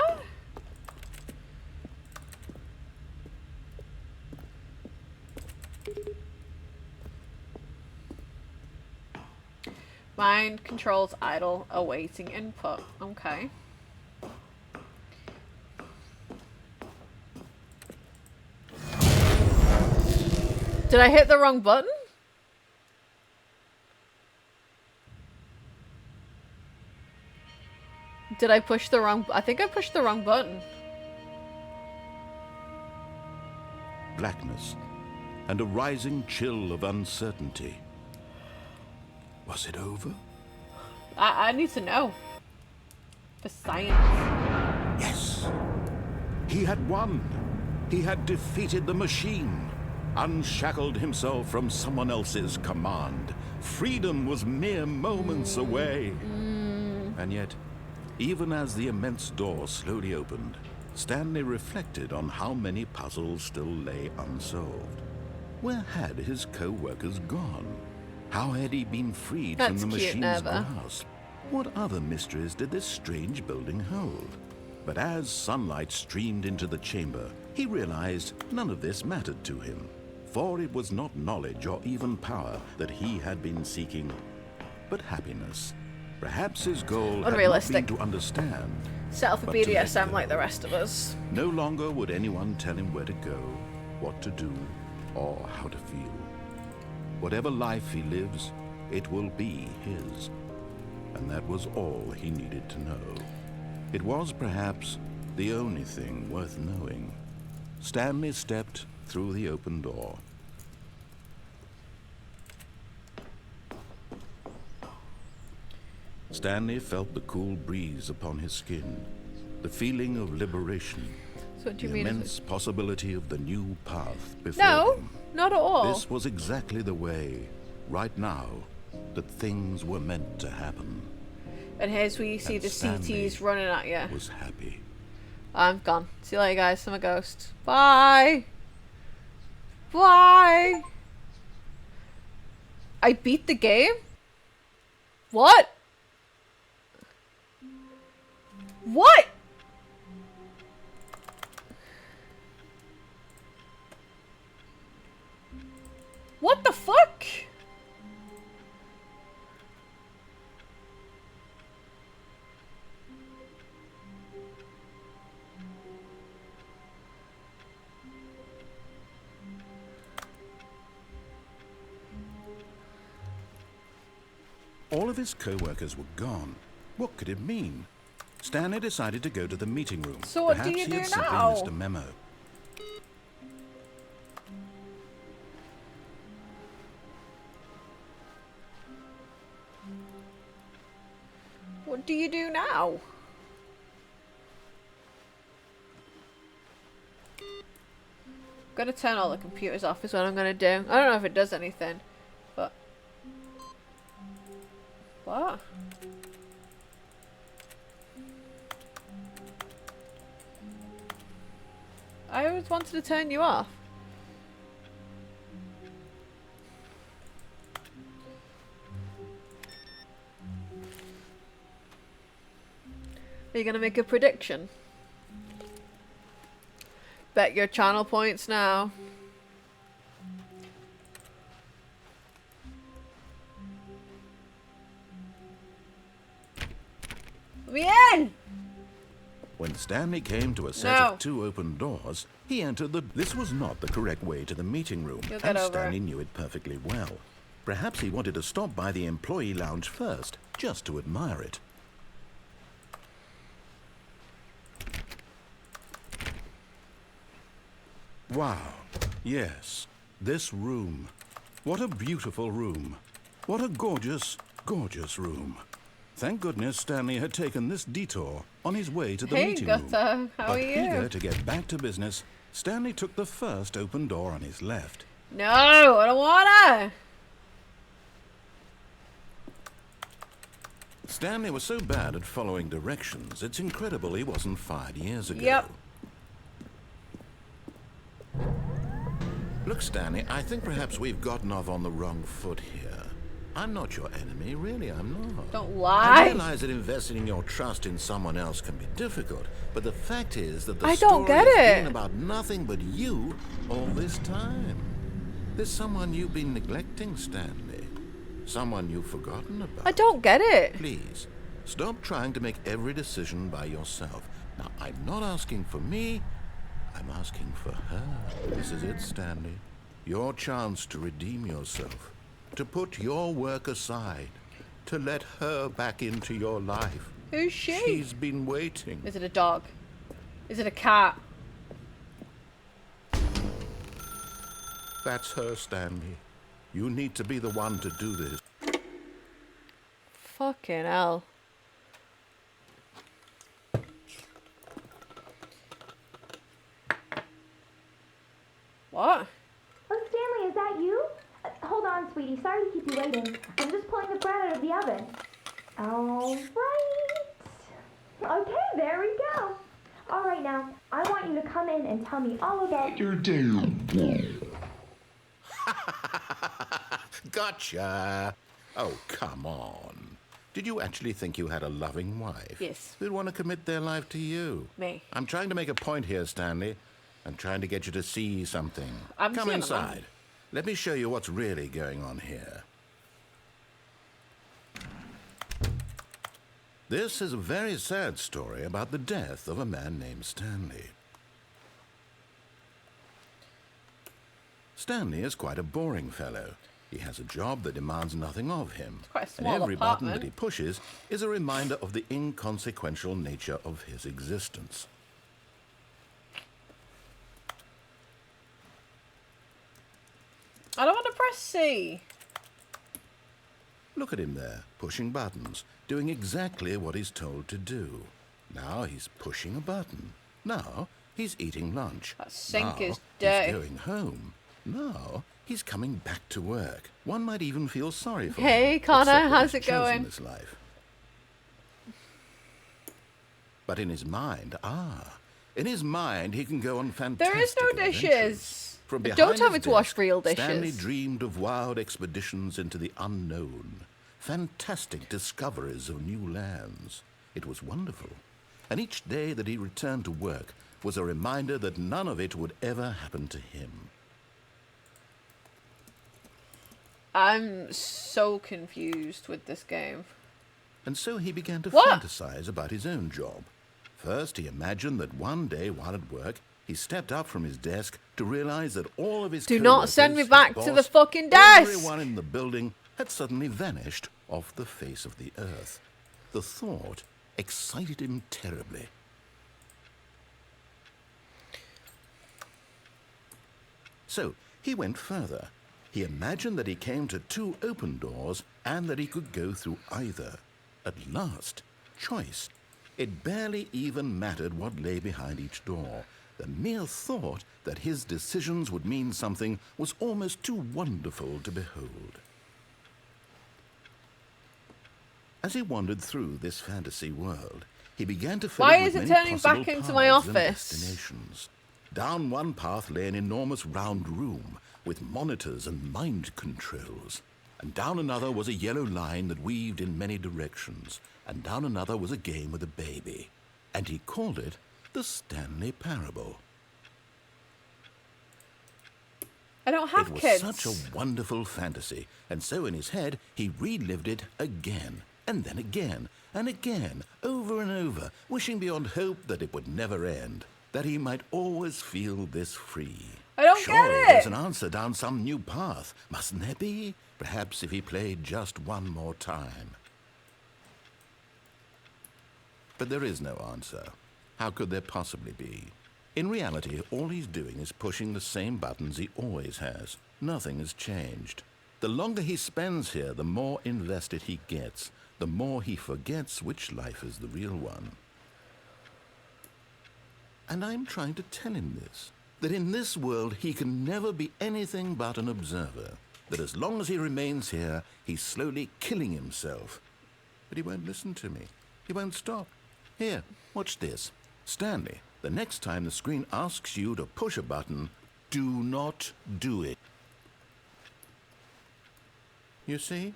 Speaker 2: Mind controls idle, awaiting input. Okay. Did I hit the wrong button? Did I push the wrong... I think I pushed the wrong button.
Speaker 3: Blackness and a rising chill of uncertainty. Was it over?
Speaker 2: I need to know. For science.
Speaker 3: Yes. He had won. He had defeated the machine. Unshackled himself from someone else's command. Freedom was mere moments away. And yet, even as the immense door slowly opened, Stanley reflected on how many puzzles still lay unsolved. Where had his co-workers gone? How had he been freed from
Speaker 2: That's
Speaker 3: the
Speaker 2: cute,
Speaker 3: machine's
Speaker 2: Neva.
Speaker 3: grasp? What other mysteries did this strange building hold? But as sunlight streamed into the chamber, he realized none of this mattered to him, for it was not knowledge or even power that he had been seeking, but happiness. Perhaps his goal had not
Speaker 2: Unrealistic.
Speaker 3: been to understand.
Speaker 2: Settle for
Speaker 3: but to let
Speaker 2: BDSM
Speaker 3: go.
Speaker 2: like the rest of us.
Speaker 3: No longer would anyone tell him where to go, what to do, or how to feel. Whatever life he lives, it will be his. And that was all he needed to know. It was perhaps the only thing worth knowing. Stanley stepped through the open door. Stanley felt the cool breeze upon his skin, the feeling of liberation,
Speaker 2: So what do
Speaker 3: the
Speaker 2: you mean?
Speaker 3: immense possibility of the new path before
Speaker 2: No,
Speaker 3: him.
Speaker 2: not at all.
Speaker 3: This was exactly the way, right now, that things were meant to happen.
Speaker 2: And here's where you see
Speaker 3: And
Speaker 2: the
Speaker 3: Stanley
Speaker 2: CTs running at you.
Speaker 3: Was happy.
Speaker 2: I'm gone. See you later, guys. I'm a ghost. Bye. Bye. I beat the game? What? What? What the fuck?
Speaker 3: All of his co-workers were gone. What could it mean? Stanley decided to go to the meeting room.
Speaker 2: So what do
Speaker 3: Perhaps
Speaker 2: you
Speaker 3: he
Speaker 2: do
Speaker 3: had simply
Speaker 2: now?
Speaker 3: missed a memo.
Speaker 2: What do you do now? Gonna turn all the computers off is what I'm gonna do. I don't know if it does anything, but... What? I always wanted to turn you off. Are you gonna make a prediction? Bet your channel points now. Let me in!
Speaker 3: When Stanley came to a set
Speaker 2: No.
Speaker 3: of two open doors, he entered the... This was not the correct way to the meeting room,
Speaker 2: You'll get
Speaker 3: and
Speaker 2: over
Speaker 3: Stanley
Speaker 2: it.
Speaker 3: knew it perfectly well. Perhaps he wanted to stop by the employee lounge first, just to admire it. Wow. Yes. This room. What a beautiful room. What a gorgeous, gorgeous room. Thank goodness Stanley had taken this detour on his way to the
Speaker 2: Hey,
Speaker 3: meeting room.
Speaker 2: Gusta, how
Speaker 3: But
Speaker 2: are you?
Speaker 3: eager to get back to business, Stanley took the first open door on his left.
Speaker 2: No, I don't wanna!
Speaker 3: Stanley was so bad at following directions, it's incredible he wasn't fired years ago.
Speaker 2: Yep.
Speaker 3: Look, Stanley, I think perhaps we've gotten off on the wrong foot here. I'm not your enemy, really, I'm not.
Speaker 2: Don't
Speaker 3: I
Speaker 2: lie!
Speaker 3: realize that investing your trust in someone else can be difficult, but the fact is that the
Speaker 2: I don't
Speaker 3: story
Speaker 2: get
Speaker 3: has
Speaker 2: it.
Speaker 3: been about nothing but you all this time. There's someone you've been neglecting, Stanley. Someone you've forgotten about.
Speaker 2: I don't get it.
Speaker 3: Please, stop trying to make every decision by yourself. Now, I'm not asking for me, I'm asking for her. This is it, Stanley. Your chance to redeem yourself. To put your work aside. To let her back into your life.
Speaker 2: Who's she?
Speaker 3: She's been waiting.
Speaker 2: Is it a dog? Is it a cat?
Speaker 3: That's her, Stanley. You need to be the one to do this.
Speaker 2: Fucking hell. What?
Speaker 5: Oh, Stanley, is that you? Hold on, sweetie. Sorry to keep you waiting. I'm just pulling the bread out of the oven. All right. Okay, there we go. All right, now, I want you to come in and tell me all about your day.
Speaker 3: Gotcha. Oh, come on. Did you actually think you had a loving wife?
Speaker 2: Yes.
Speaker 3: Who'd want to commit their life to you?
Speaker 2: Me.
Speaker 3: I'm trying to make a point here, Stanley. I'm trying to get you to see something.
Speaker 2: I'm
Speaker 3: Come
Speaker 2: seeing
Speaker 3: inside. Let me show you what's really going on here. This is a very sad story about the death of a man named Stanley. Stanley is quite a boring fellow. He has a job that demands nothing of him.
Speaker 2: It's quite a
Speaker 3: And
Speaker 2: small
Speaker 3: every button that
Speaker 2: apartment.
Speaker 3: he pushes is a reminder of the inconsequential nature of his existence.
Speaker 2: I don't want to press C.
Speaker 3: Look at him there, pushing buttons, doing exactly what he's told to do. Now he's pushing a button. Now he's eating lunch.
Speaker 2: That sink
Speaker 3: Now
Speaker 2: is dirty.
Speaker 3: he's going home. Now he's coming back to work. One might even feel sorry for him.
Speaker 2: Hey, Connor,
Speaker 3: except that
Speaker 2: how's
Speaker 3: he's
Speaker 2: it
Speaker 3: chosen
Speaker 2: going?
Speaker 3: this life. But in his mind, he can go on fantastic
Speaker 2: There is no
Speaker 3: adventures.
Speaker 2: dishes.
Speaker 3: From
Speaker 2: Don't
Speaker 3: behind
Speaker 2: tell
Speaker 3: his
Speaker 2: me to wash
Speaker 3: desk,
Speaker 2: real
Speaker 3: Stanley
Speaker 2: dishes.
Speaker 3: dreamed of wild expeditions into the unknown, fantastic discoveries of new lands. It was wonderful. And each day that he returned to work was a reminder that none of it would ever happen to him.
Speaker 2: I'm so confused with this game.
Speaker 3: And so he began to
Speaker 2: What?
Speaker 3: fantasize about his own job. First, he imagined that one day while at work, he stepped up from his desk to realize that all of his
Speaker 2: Do not
Speaker 3: co-workers,
Speaker 2: send me
Speaker 3: his
Speaker 2: back to the
Speaker 3: boss,
Speaker 2: fucking desk!
Speaker 3: everyone in the building had suddenly vanished off the face of the earth. The thought excited him terribly. So he went further. He imagined that he came to two open doors and that he could go through either. At last, choice. It barely even mattered what lay behind each door. The mere thought that his decisions would mean something was almost too wonderful to behold. As he wandered through this fantasy world, he began to fill
Speaker 2: Why
Speaker 3: it with
Speaker 2: is it
Speaker 3: many
Speaker 2: turning
Speaker 3: possible
Speaker 2: back into my
Speaker 3: paths and
Speaker 2: office?
Speaker 3: destinations. Down one path lay an enormous round room with monitors and mind controls. And down another was a yellow line that weaved in many directions. And down another was a game with a baby. And he called it the Stanley Parable.
Speaker 2: I don't have
Speaker 3: It was
Speaker 2: kids.
Speaker 3: such a wonderful fantasy, and so in his head he relived it again, and then again, and again, over and over, wishing beyond hope that it would never end, that he might always feel this free.
Speaker 2: I don't
Speaker 3: Surely
Speaker 2: get it.
Speaker 3: there's an answer down some new path, mustn't there be? Perhaps if he played just one more time. But there is no answer. How could there possibly be? In reality, all he's doing is pushing the same buttons he always has. Nothing has changed. The longer he spends here, the more invested he gets, the more he forgets which life is the real one. And I'm trying to tell him this, that in this world he can never be anything but an observer, that as long as he remains here, he's slowly killing himself. But he won't listen to me. He won't stop. Here, watch this. Stanley, the next time the screen asks you to push a button, do not do it. You see?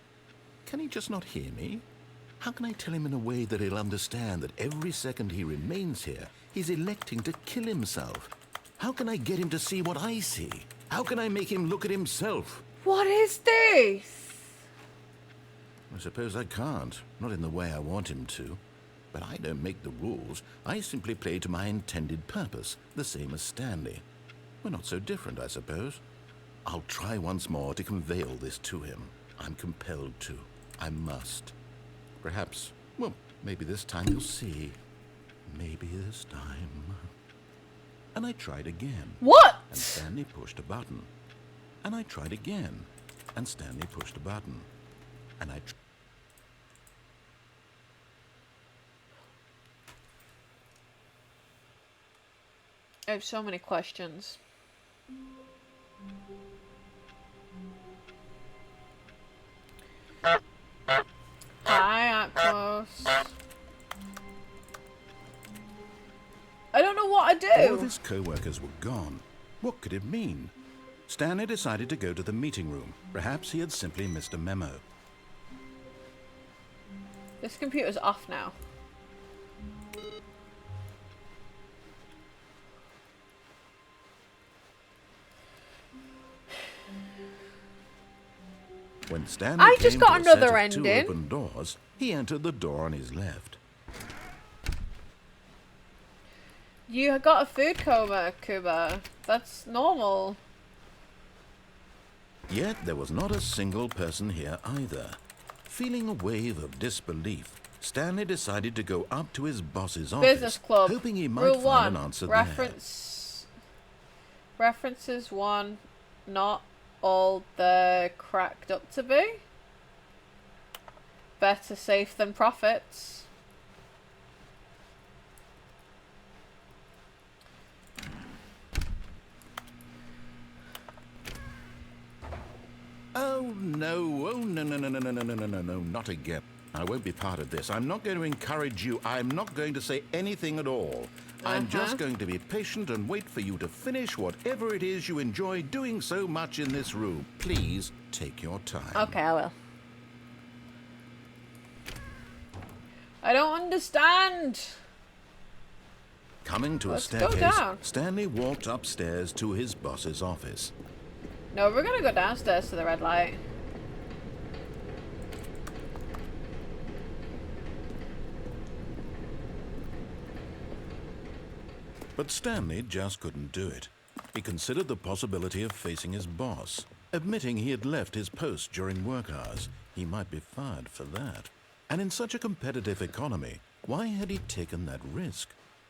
Speaker 3: Can he just not hear me? How can I tell him in a way that he'll understand that every second he remains here, he's electing to kill himself? How can I get him to see what I see? How can I make him look at himself?
Speaker 2: What is this?
Speaker 3: I suppose I can't, not in the way I want him to. But I don't make the rules. I simply play to my intended purpose, the same as Stanley. We're not so different, I suppose. I'll try once more to convey all this to him. I'm compelled to. I must. Perhaps, well, maybe this time you'll see. Maybe this time. And I tried again.
Speaker 2: What?
Speaker 3: And Stanley pushed a button. And I tried again. And Stanley pushed a button. And
Speaker 2: I have so many questions. Hi, Atmos. I don't know what to
Speaker 3: all
Speaker 2: do.
Speaker 3: of his co-workers were gone. What could it mean? Stanley decided to go to the meeting room. Perhaps he had simply missed a memo.
Speaker 2: This computer's off now.
Speaker 3: When Stanley
Speaker 2: I just
Speaker 3: came
Speaker 2: got
Speaker 3: to a set
Speaker 2: another
Speaker 3: of two
Speaker 2: ending.
Speaker 3: open doors, he entered the door on his left.
Speaker 2: You got a food coma, Kuba. That's normal.
Speaker 3: Yet there was not a single person here either. Feeling a wave of disbelief, Stanley decided to go up to his boss's office,
Speaker 2: Business club.
Speaker 3: hoping he might
Speaker 2: Rule
Speaker 3: find
Speaker 2: 1.
Speaker 3: an answer
Speaker 2: References 1. Not all they're cracked up to be. Better safe than profits.
Speaker 3: Oh no, no, not again. I won't be part of this. I'm not going to encourage you. I'm not going to say anything at all. I'm just going to be patient and wait for you to finish whatever it is you enjoy doing so much in this room. Please take your time.
Speaker 2: Okay, I will. I don't understand.
Speaker 3: Coming to
Speaker 2: Let's
Speaker 3: a
Speaker 2: go
Speaker 3: staircase,
Speaker 2: down.
Speaker 3: Stanley walked upstairs to his boss's office.
Speaker 2: No, we're gonna go downstairs to the red light.
Speaker 3: But Stanley just couldn't do it. He considered the possibility of facing his boss. Admitting he had left his post during work hours, he might be fired for that. And in such a competitive economy, why had he taken that risk?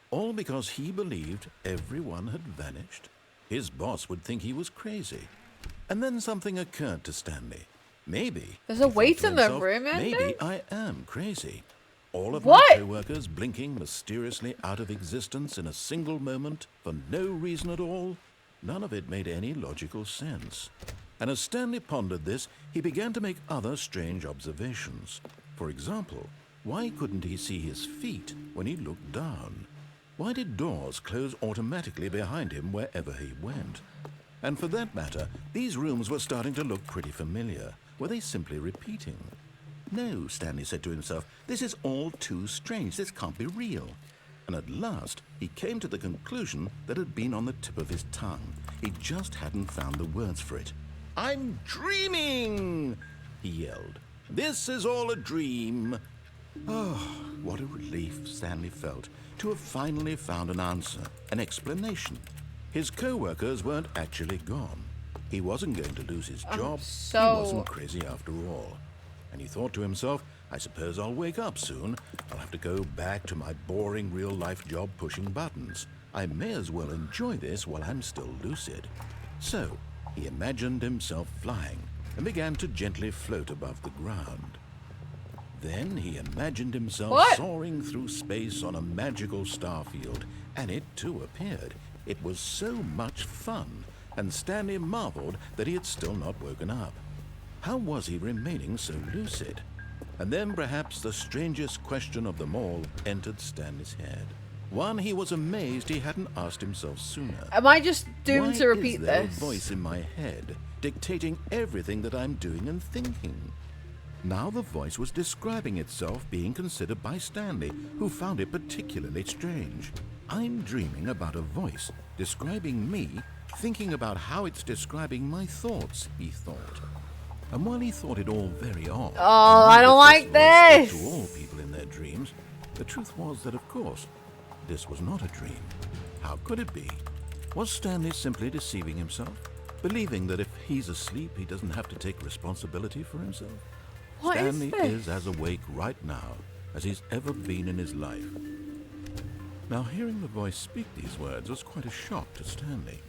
Speaker 3: All because he believed everyone had vanished? His boss would think he was crazy. And then something occurred to Stanley. Maybe...
Speaker 2: There's a
Speaker 3: he thought
Speaker 2: weight
Speaker 3: to
Speaker 2: in the
Speaker 3: himself,
Speaker 2: room,
Speaker 3: maybe
Speaker 2: ending?
Speaker 3: I am crazy. All of
Speaker 2: What?
Speaker 3: my co-workers blinking mysteriously out of existence in a single moment for no reason at all. None of it made any logical sense. And as Stanley pondered this, he began to make other strange observations. For example, why couldn't he see his feet when he looked down? Why did doors close automatically behind him wherever he went? And for that matter, these rooms were starting to look pretty familiar. Were they simply repeating? No, Stanley said to himself, this is all too strange. This can't be real. And at last, he came to the conclusion that had been on the tip of his tongue. He just hadn't found the words for it. I'm dreaming, he yelled. This is all a dream. Oh, what a relief Stanley felt to have finally found an answer, an explanation. His co-workers weren't actually gone. He wasn't going to lose his job. He wasn't crazy after all. And he thought to himself, I suppose I'll wake up soon. I'll have to go back to my boring real-life job pushing buttons. I may as well enjoy this while I'm still lucid. So, he imagined himself flying and began to gently float above the ground. Then he imagined himself soaring through space on a magical starfield, and it too appeared. It was so much fun, and Stanley marveled that he had still not woken up. How was he remaining so lucid? And then perhaps the strangest question of them all entered Stanley's head. One he was amazed he hadn't asked himself sooner.
Speaker 2: Am I just doomed to repeat
Speaker 3: Why is there
Speaker 2: this?
Speaker 3: a voice in my head dictating everything that I'm doing and thinking? Now the voice was describing itself being considered by Stanley, who found it particularly strange. I'm dreaming about a voice describing me, thinking about how it's describing my thoughts, he thought. And while he thought it all very odd,
Speaker 2: Oh, I don't like
Speaker 3: this
Speaker 2: this.
Speaker 3: to all people in their dreams, the truth was that, of course, this was not a dream. How could it be? Was Stanley simply deceiving himself, believing that if he's asleep, he doesn't have to take responsibility for himself?
Speaker 2: What is
Speaker 3: Stanley
Speaker 2: this?
Speaker 3: is as awake right now as he's ever been in his life. Now, hearing the voice speak these words was quite a shock to Stanley.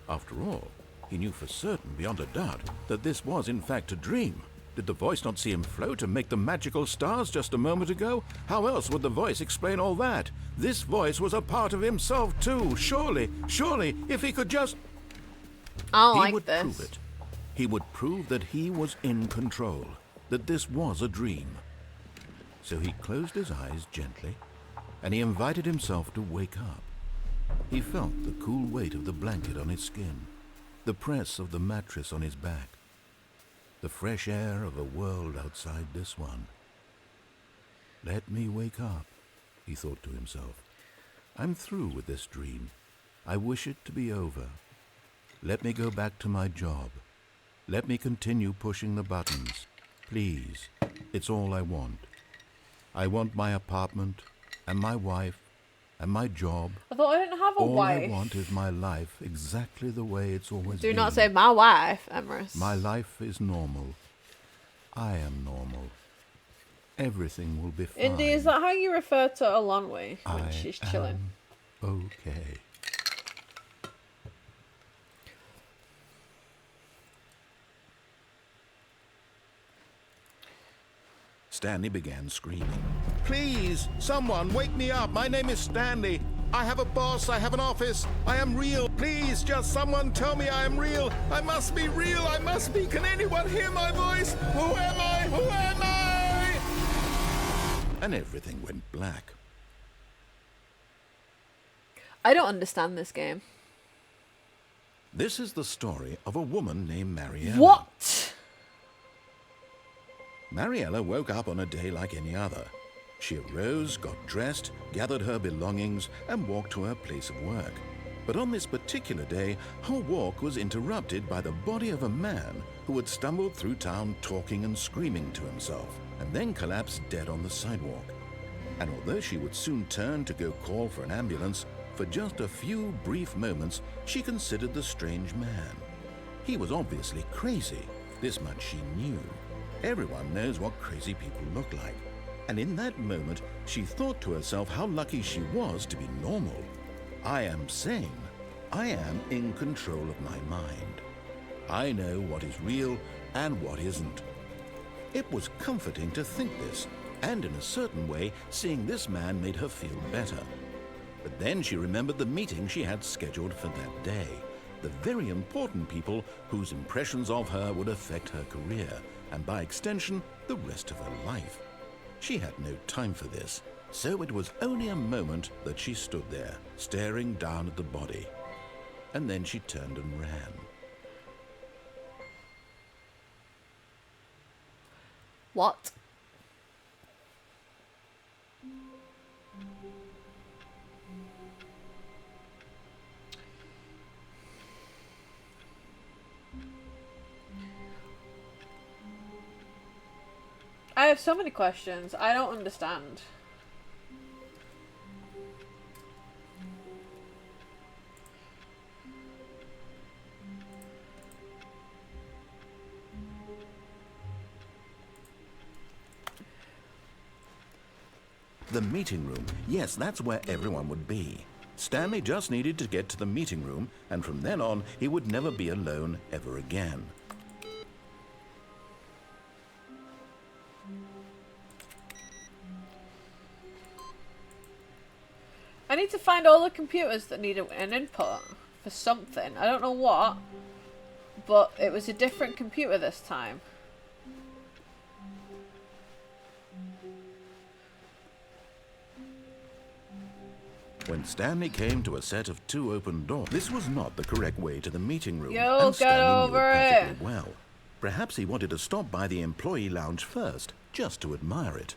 Speaker 3: After all, he knew for certain, beyond a doubt, that this was in fact a dream. Did the voice not see him float and make the magical stars just a moment ago? How else would the voice explain all that? This voice was a part of himself too. Surely, if he could just...
Speaker 2: I don't
Speaker 3: He
Speaker 2: like
Speaker 3: would
Speaker 2: this.
Speaker 3: prove it. He would prove that he was in control, that this was a dream. So he closed his eyes gently, and he invited himself to wake up. He felt the cool weight of the blanket on his skin, the press of the mattress on his back, the fresh air of a world outside this one. Let me wake up, he thought to himself. I'm through with this dream. I wish it to be over. Let me go back to my job. Let me continue pushing the buttons. Please, it's all I want. I want my apartment, and my wife, and my job.
Speaker 2: I thought I didn't have a
Speaker 3: All
Speaker 2: wife.
Speaker 3: I want is my life exactly the way it's always
Speaker 2: Do
Speaker 3: been.
Speaker 2: not say my wife, Emrys.
Speaker 3: My life is normal. I am normal. Everything will be fine.
Speaker 2: Indy, is that how you refer to Alonwe when
Speaker 3: I
Speaker 2: she's chilling?
Speaker 3: am okay. Stanley began screaming. Please, someone, wake me up. My name is Stanley. I have a boss. I have an office. I am real. Please, just someone tell me I am real. I must be real. I must be. Can anyone hear my voice? Who am I? Who am I? And everything went black.
Speaker 2: I don't understand this game.
Speaker 3: This is the story of a woman named Mariella.
Speaker 2: What?
Speaker 3: Mariella woke up on a day like any other. She arose, got dressed, gathered her belongings, and walked to her place of work. But on this particular day, her walk was interrupted by the body of a man who had stumbled through town talking and screaming to himself, and then collapsed dead on the sidewalk. And although she would soon turn to go call for an ambulance, for just a few brief moments she considered the strange man. He was obviously crazy. This much she knew. Everyone knows what crazy people look like. And in that moment, she thought to herself how lucky she was to be normal. I am sane. I am in control of my mind. I know what is real and what isn't. It was comforting to think this, and in a certain way, seeing this man made her feel better. But then she remembered the meeting she had scheduled for that day. The very important people whose impressions of her would affect her career, and by extension, the rest of her life. She had no time for this, so it was only a moment that she stood there, staring down at the body. And then she turned and ran.
Speaker 2: What? I have so many questions. I don't understand.
Speaker 3: The meeting room. Yes, that's where everyone would be. Stanley just needed to get to the meeting room, and from then on, he would never be alone ever again.
Speaker 2: I need to find all the computers that need an input for something. I don't know what, but it was a different computer this time.
Speaker 3: When Stanley came to a set of 2 open doors, this was not the correct way to the meeting room.
Speaker 2: You'll
Speaker 3: and
Speaker 2: get
Speaker 3: Stanley knew
Speaker 2: over
Speaker 3: perfectly
Speaker 2: it.
Speaker 3: well. Perhaps he wanted to stop by the employee lounge first, just to admire it.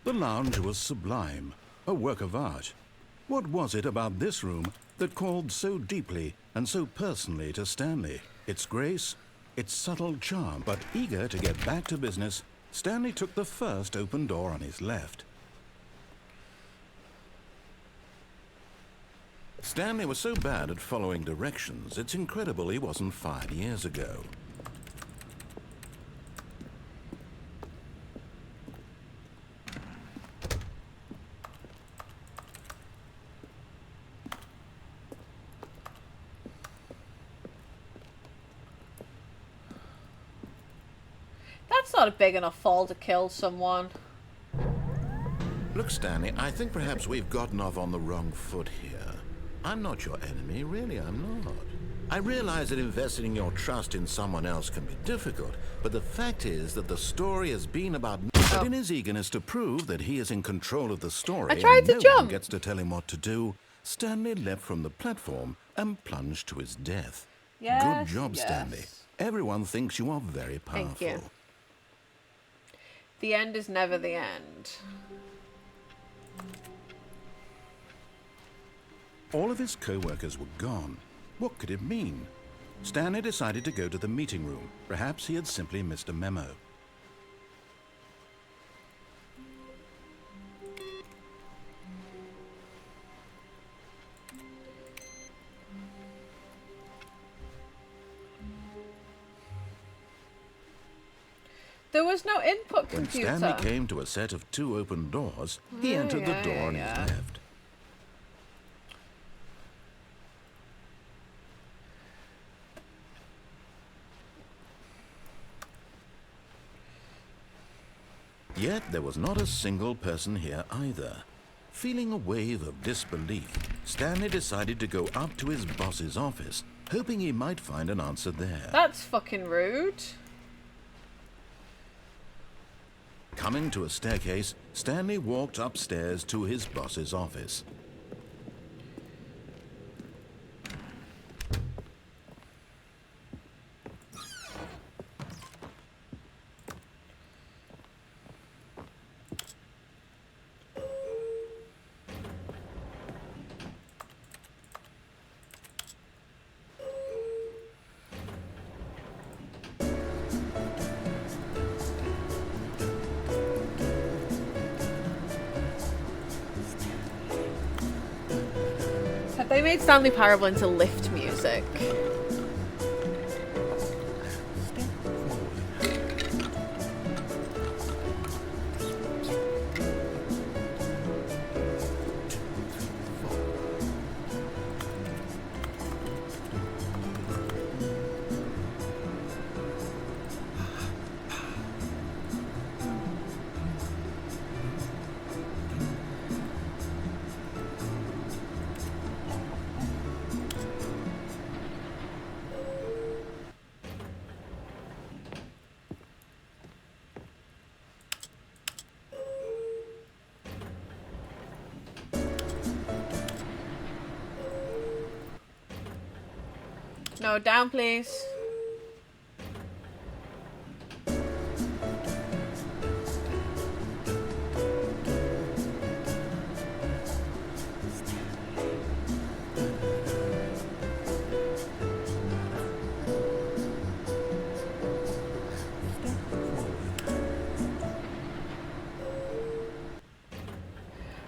Speaker 3: The lounge was sublime, a work of art. What was it about this room that called so deeply and so personally to Stanley? Its grace, its subtle charm. But eager to get back to business, Stanley took the first open door on his left. Stanley was so bad at following directions, it's incredible he wasn't fired years ago.
Speaker 2: That's not a big enough fall to kill someone.
Speaker 3: Look, Stanley, I think perhaps we've gotten off on the wrong foot here. I'm not your enemy, really, I'm not. I realize that investing your trust in someone else can be difficult, but the fact is that the story has been about... But in his eagerness to prove that he is in control of the story
Speaker 2: I tried
Speaker 3: and
Speaker 2: to
Speaker 3: no
Speaker 2: jump.
Speaker 3: one gets to tell him what to do, Stanley leapt from the platform and plunged to his death.
Speaker 2: Yes,
Speaker 3: Good job,
Speaker 2: yes.
Speaker 3: Stanley. Everyone thinks you are very powerful.
Speaker 2: Thank you. The end is never the end.
Speaker 3: All of his co-workers were gone. What could it mean? Stanley decided to go to the meeting room. Perhaps he had simply missed a memo.
Speaker 2: There was no input
Speaker 3: When
Speaker 2: computer.
Speaker 3: Stanley came to a set of 2 open doors, he entered the door on his left. Yet there was not a single person here either. Feeling a wave of disbelief, Stanley decided to go up to his boss's office, hoping he might find an answer there.
Speaker 2: That's fucking rude.
Speaker 3: Coming to a staircase, Stanley walked upstairs to his boss's office.
Speaker 2: Have they made Stanley Parable into lift music? No, down please.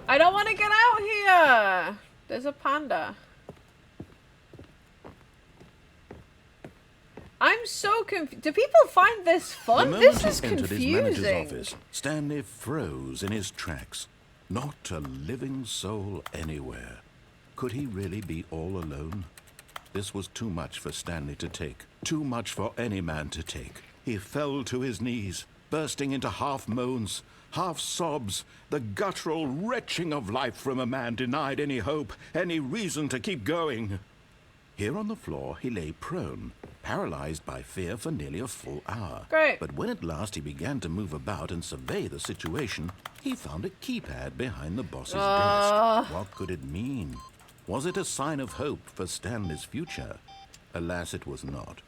Speaker 2: I don't want to get out here. There's a panda. I'm so confused. Do people find this fun?
Speaker 3: The
Speaker 2: This
Speaker 3: moment
Speaker 2: is
Speaker 3: he entered his manager's
Speaker 2: confusing.
Speaker 3: office, Stanley froze in his tracks. Not a living soul anywhere. Could he really be all alone? This was too much for Stanley to take. Too much for any man to take. He fell to his knees, bursting into half moans, half sobs, the guttural retching of life from a man denied any hope, any reason to keep going. Here on the floor, he lay prone, paralyzed by fear for nearly a full hour.
Speaker 2: Great.
Speaker 3: But when at last he began to move about and survey the situation, he found a keypad behind the boss's desk. What could it mean? Was it a sign of hope for Stanley's future? Alas, it was not.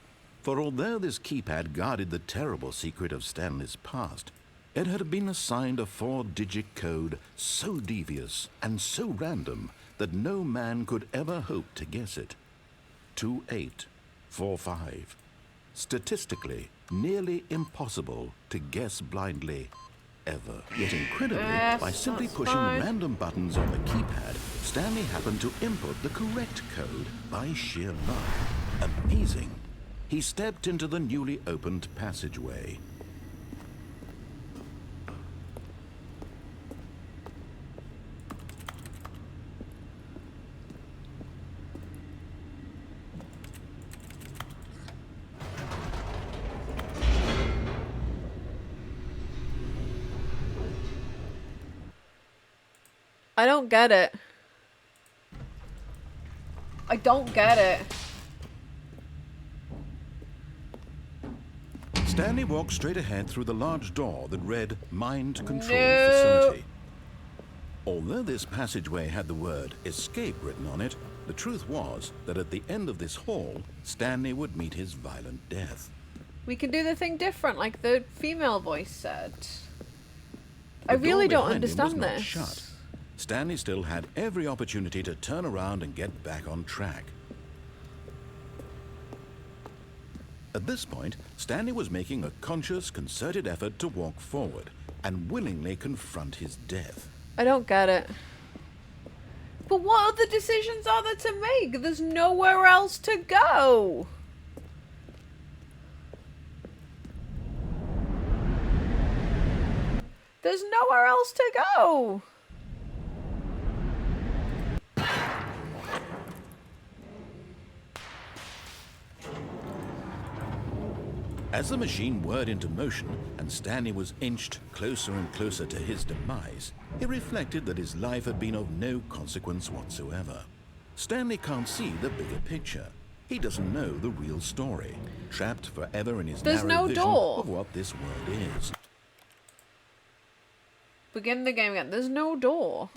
Speaker 3: For although this keypad guarded the terrible secret of Stanley's past, it had been assigned a 4-digit code so devious and so random that no man could ever hope to guess it. 2845. Statistically, nearly impossible to guess blindly, ever. Yet incredibly,
Speaker 2: Yes,
Speaker 3: by simply
Speaker 2: that's
Speaker 3: pushing
Speaker 2: fine.
Speaker 3: random buttons on the keypad, Stanley happened to input the correct code by sheer luck. Amazing. He stepped into the newly opened passageway.
Speaker 2: I don't get it. I don't get it.
Speaker 3: Stanley walked straight ahead through the large door that read Mind Control
Speaker 2: No.
Speaker 3: Facility. Although this passageway had the word escape written on it, the truth was that at the end of this hall, Stanley would meet his violent death.
Speaker 2: We can do the thing different, like the female voice said. I
Speaker 3: The door
Speaker 2: really don't
Speaker 3: behind him was
Speaker 2: understand
Speaker 3: not
Speaker 2: this.
Speaker 3: shut. Stanley still had every opportunity to turn around and get back on track. At this point, Stanley was making a conscious, concerted effort to walk forward and willingly confront his death.
Speaker 2: I don't get it. But what other decisions are there to make? There's nowhere else to go. There's nowhere else to go.
Speaker 3: As the machine whirred into motion and Stanley was inched closer and closer to his demise, he reflected that his life had been of no consequence whatsoever. Stanley can't see the bigger picture. He doesn't know the real story, trapped forever in his
Speaker 2: There's
Speaker 3: narrow
Speaker 2: no
Speaker 3: vision
Speaker 2: door.
Speaker 3: of what this world is.
Speaker 2: Begin the game again. There's no door.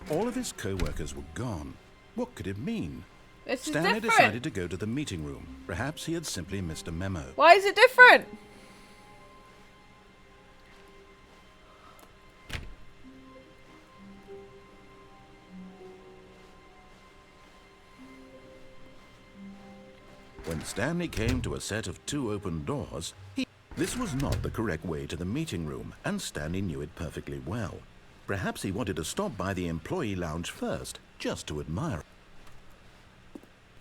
Speaker 3: All of his co-workers were gone. What could it mean?
Speaker 2: This is
Speaker 3: Stanley
Speaker 2: different.
Speaker 3: decided to go to the meeting room. Perhaps he had simply missed a memo.
Speaker 2: Why is it different?
Speaker 3: When Stanley came to a set of 2 open doors, this was not the correct way to the meeting room, and Stanley knew it perfectly well. Perhaps he wanted to stop by the employee lounge first, just to admire it.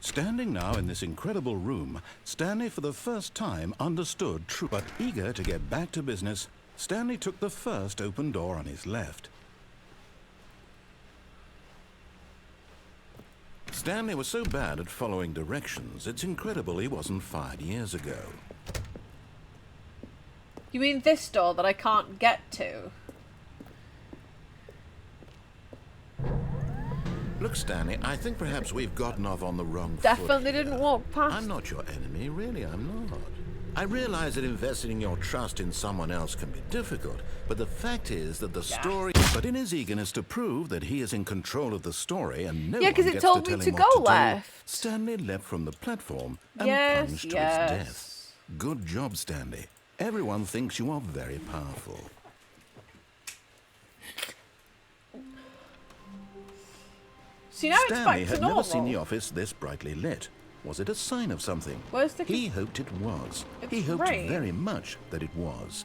Speaker 3: Standing now in this incredible room, Stanley for the first time understood true. But eager to get back to business, Stanley took the first open door on his left. Stanley was so bad at following directions, it's incredible he wasn't fired years ago.
Speaker 2: You mean this door that I can't get to?
Speaker 3: Look, Stanley, I think perhaps we've gotten off on the wrong foot
Speaker 2: Definitely
Speaker 3: here.
Speaker 2: didn't walk past.
Speaker 3: I'm not your enemy, really, I'm not. I realize that investing your trust in someone else can be difficult, but the fact is that the story... But in his eagerness to prove that he is in control of the story and no
Speaker 2: Yeah,
Speaker 3: one
Speaker 2: 'cause it
Speaker 3: gets
Speaker 2: told
Speaker 3: to
Speaker 2: me
Speaker 3: tell
Speaker 2: to
Speaker 3: him
Speaker 2: go
Speaker 3: what to do,
Speaker 2: left.
Speaker 3: Stanley leapt from the platform and
Speaker 2: Yes,
Speaker 3: plunged to his
Speaker 2: yes.
Speaker 3: death. Good job, Stanley. Everyone thinks you are very powerful.
Speaker 2: See, now it's
Speaker 3: Stanley
Speaker 2: back to
Speaker 3: had
Speaker 2: normal.
Speaker 3: never seen the office this brightly lit. Was it a sign of something?
Speaker 2: Where's the
Speaker 3: He hoped it was.
Speaker 2: It's
Speaker 3: He hoped
Speaker 2: right.
Speaker 3: very much that it was.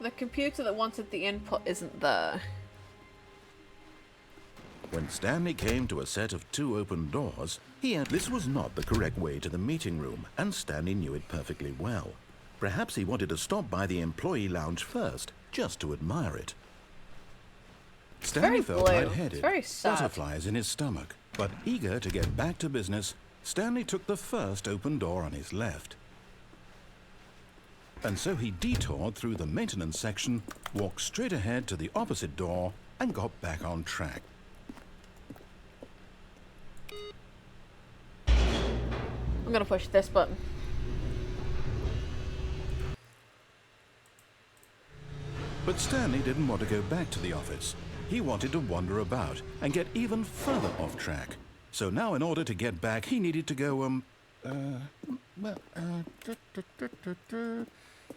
Speaker 2: The computer that wanted the input isn't there.
Speaker 3: When Stanley came to a set of 2 open doors, this was not the correct way to the meeting room, and Stanley knew it perfectly well. Perhaps he wanted to stop by the employee lounge first, just to admire it. Stanley
Speaker 2: very
Speaker 3: felt
Speaker 2: blue.
Speaker 3: lightheaded,
Speaker 2: It's very sad.
Speaker 3: butterflies in his stomach. But eager to get back to business, Stanley took the first open door on his left. And so he detoured through the maintenance section, walked straight ahead to the opposite door, and got back on track.
Speaker 2: I'm gonna push this button.
Speaker 3: But Stanley didn't want to go back to the office. He wanted to wander about and get even further off track. So now in order to get back, he needed to go,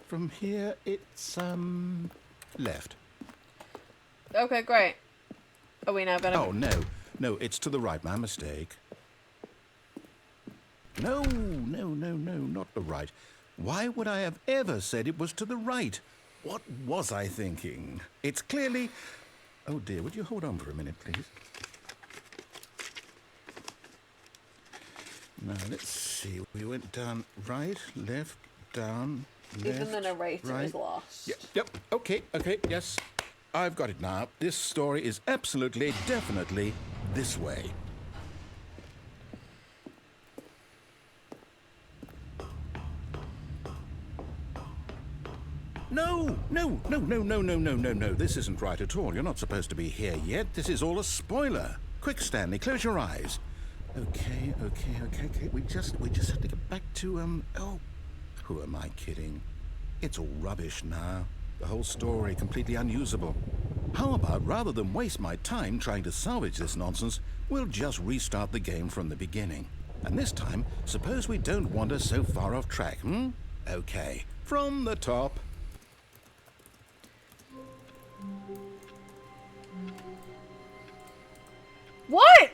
Speaker 3: from here it's, left.
Speaker 2: Okay, great. Are we now gonna...
Speaker 3: Oh, no, it's to the right, my mistake. No, not the right. Why would I have ever said it was to the right? What was I thinking? It's clearly... Oh dear, would you hold on for a minute, please? Now, let's see. We went down right, left, down, left,
Speaker 2: Even the narrator
Speaker 3: right.
Speaker 2: is lost.
Speaker 3: Yep, okay, yes. I've got it now. This story is absolutely, definitely this way. No. This isn't right at all. You're not supposed to be here yet. This is all a spoiler. Quick, Stanley, close your eyes. Okay. We just have to get back to, oh, who am I kidding? It's all rubbish now. The whole story completely unusable. How about, rather than waste my time trying to salvage this nonsense, we'll just restart the game from the beginning. And this time, suppose we don't wander so far off track, hmm? Okay, from the top.
Speaker 2: What?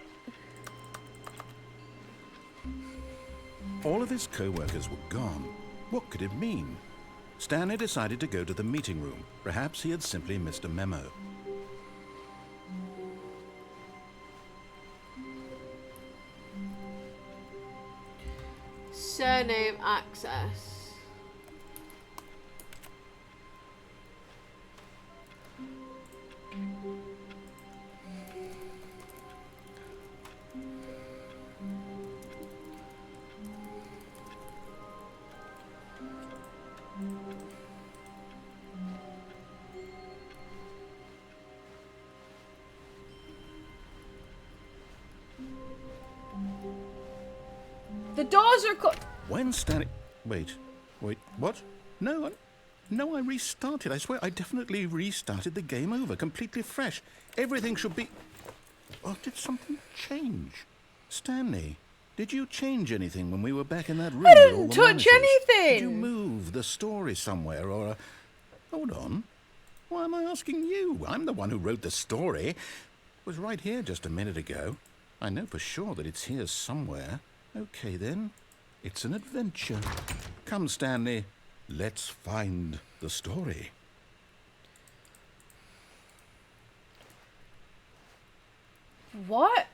Speaker 3: All of his co-workers were gone. What could it mean? Stanley decided to go to the meeting room. Perhaps he had simply missed a memo.
Speaker 2: Surname access. The doors are
Speaker 3: When Stanley... Wait, what? No, I restarted. I swear, I definitely restarted the game over, completely fresh. Everything should be... Oh, did something change? Stanley, did you change anything when we were back in that room?
Speaker 2: I
Speaker 3: with all
Speaker 2: didn't
Speaker 3: the
Speaker 2: touch
Speaker 3: monitors?
Speaker 2: anything.
Speaker 3: Did you move the story somewhere, or... Hold on. Why am I asking you? I'm the one who wrote the story. It was right here just a minute ago. I know for sure that it's here somewhere. Okay, then. It's an adventure. Come, Stanley. Let's find the story.
Speaker 2: What?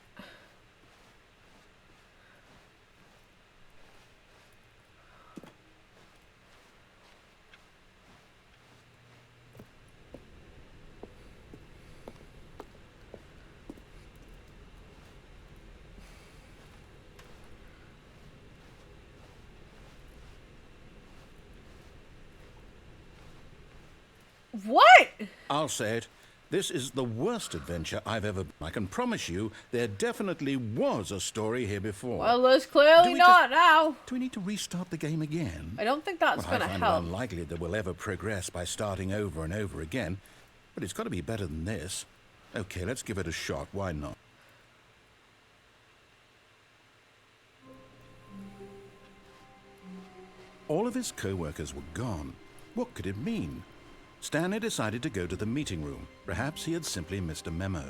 Speaker 2: What?
Speaker 3: I'll say it. This is the worst adventure I've ever... I can promise you there definitely was a story here before.
Speaker 2: Well, there's clearly not now.
Speaker 3: Do we need to restart the game again?
Speaker 2: I don't think that's
Speaker 3: Well,
Speaker 2: going to
Speaker 3: I find
Speaker 2: help.
Speaker 3: it unlikely that we'll ever progress by starting over and over again. But it's got to be better than this. Okay, let's give it a shot. Why not? All of his co-workers were gone. What could it mean? Stanley decided to go to the meeting room. Perhaps he had simply missed a memo.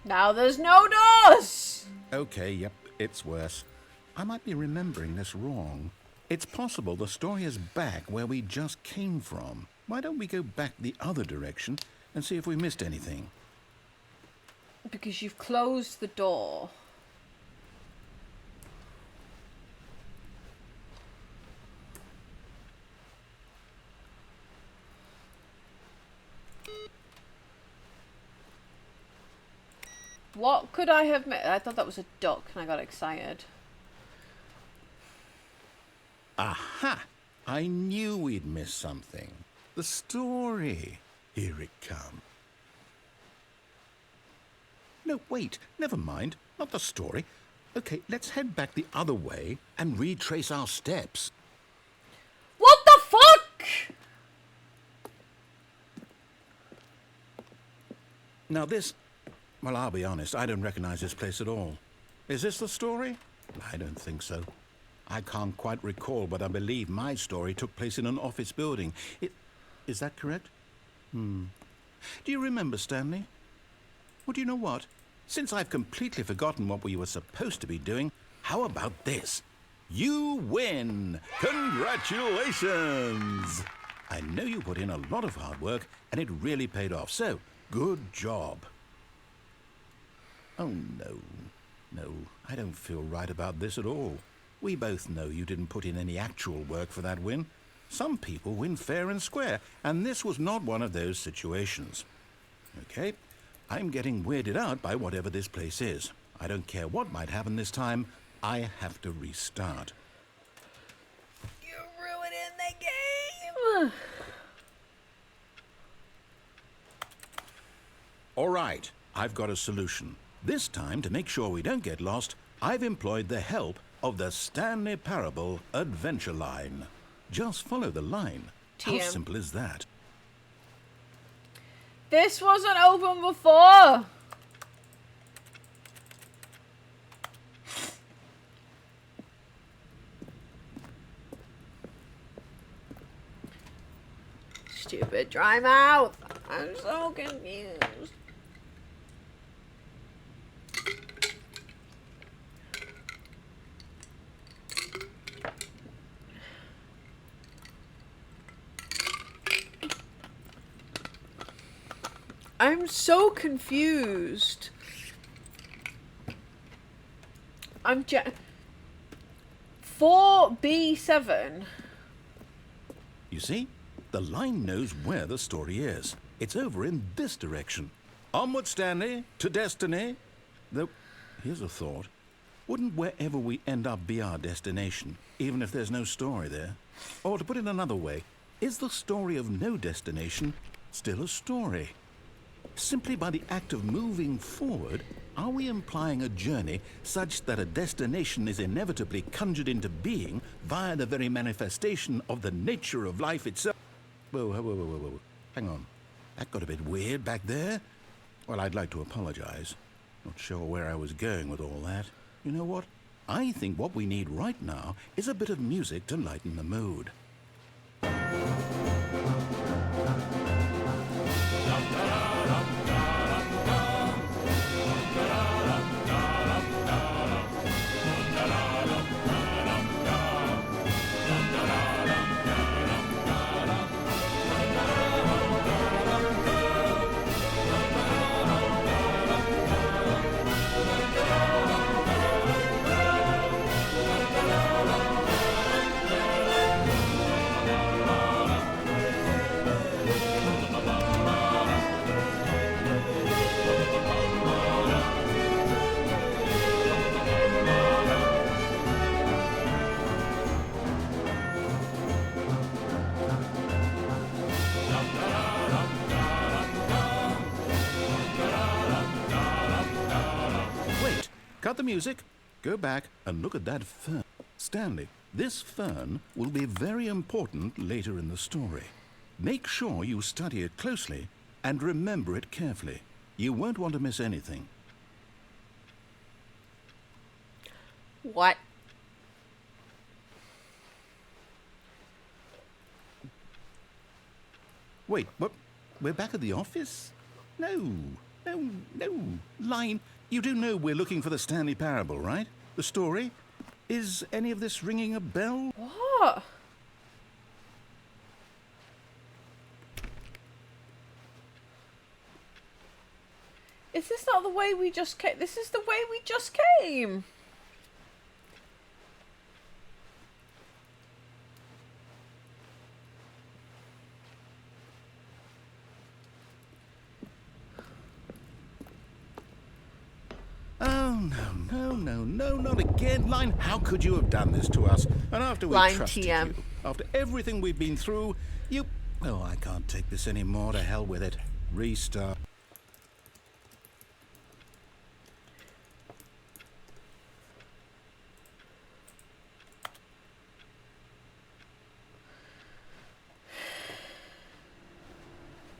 Speaker 2: Now there's no doors!
Speaker 3: Okay, yep, it's worse. I might be remembering this wrong. It's possible the story is back where we just came from. Why don't we go back the other direction and see if we missed anything?
Speaker 2: Because you've closed the door. What could I have missed? I thought that was a duck and I got excited.
Speaker 3: Aha! I knew we'd missed something. The story. Here it comes. No, wait. Never mind. Not the story. Okay, let's head back the other way and retrace our steps.
Speaker 2: What the fuck?
Speaker 3: Now this... Well, I'll be honest. I don't recognize this place at all. Is this the story? I don't think so. I can't quite recall, but I believe my story took place in an office building. Is that correct? Do you remember, Stanley? Well, do you know what? Since I've completely forgotten what we were supposed to be doing, how about this? You win! Congratulations! I know you put in a lot of hard work, and it really paid off, so good job. Oh, no. No, I don't feel right about this at all. We both know you didn't put in any actual work for that win. Some people win fair and square, and this was not one of those situations. Okay, I'm getting weirded out by whatever this place is. I don't care what might happen this time. I have to restart.
Speaker 2: You're ruining the game!
Speaker 3: All right, I've got a solution. This time, to make sure we don't get lost, I've employed the help of the Stanley Parable Adventure Line. Just follow the line. How
Speaker 2: TM.
Speaker 3: simple is that?
Speaker 2: This wasn't open before. Stupid dry mouth. I'm so confused. I'm so confused. 4B7.
Speaker 3: You see? The line knows where the story is. It's over in this direction. Onward, Stanley, to destiny. Though, here's a thought. Wouldn't wherever we end up be our destination, even if there's no story there? Or to put it another way, is the story of no destination still a story? Simply by the act of moving forward, are we implying a journey such that a destination is inevitably conjured into being via the very manifestation of the nature of life itself? Whoa. Hang on. That got a bit weird back there. Well, I'd like to apologize. Not sure where I was going with all that. You know what? I think what we need right now is a bit of music to lighten the mood. Cut the music, go back and look at that fern. Stanley, this fern will be very important later in the story. Make sure you study it closely and remember it carefully. You won't want to miss anything.
Speaker 2: What?
Speaker 3: Wait, what? We're back at the office? No. Line, you do know we're looking for the Stanley Parable, right? The story? Is any of this ringing a bell?
Speaker 2: What? Is this not the way we just came? This is the way we just came.
Speaker 3: No, not again. Line, how could you have done this to us? And after we
Speaker 2: Line
Speaker 3: trusted
Speaker 2: TM.
Speaker 3: you, after everything we've been through, you... Oh, I can't take this anymore. To hell with it. Restart.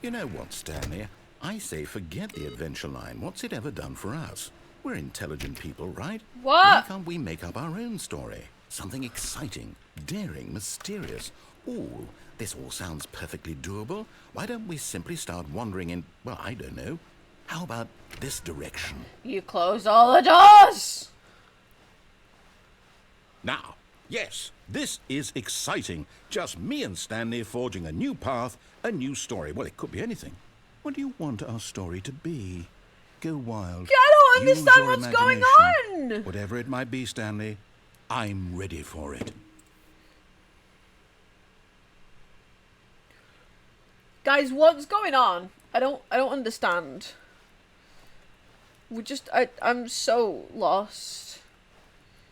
Speaker 3: You know what, Stanley? I say forget the adventure line. What's it ever done for us? We're intelligent people, right?
Speaker 2: What?
Speaker 3: Why can't we make up our own story? Something exciting, daring, mysterious. Ooh, this all sounds perfectly doable. Why don't we simply start wandering in, well, I don't know. How about this direction?
Speaker 2: You closed all the doors.
Speaker 3: Now, yes, this is exciting. Just me and Stanley forging a new path, a new story. Well, it could be anything. What do you want our story to be? Go wild.
Speaker 2: I don't
Speaker 3: Use
Speaker 2: understand
Speaker 3: your
Speaker 2: what's going
Speaker 3: imagination.
Speaker 2: on.
Speaker 3: Whatever it might be, Stanley, I'm ready for it.
Speaker 2: Guys, what's going on? I don't understand. I'm so lost.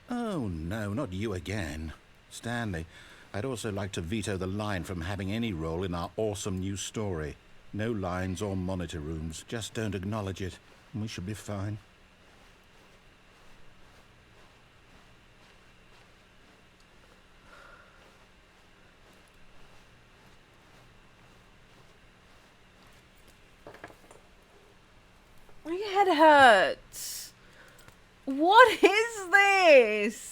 Speaker 3: Oh, no, not you again. Stanley, I'd also like to veto the line from having any role in our awesome new story. No lines or monitor rooms. Just don't acknowledge it, and we should be fine.
Speaker 2: head hurts. What is this?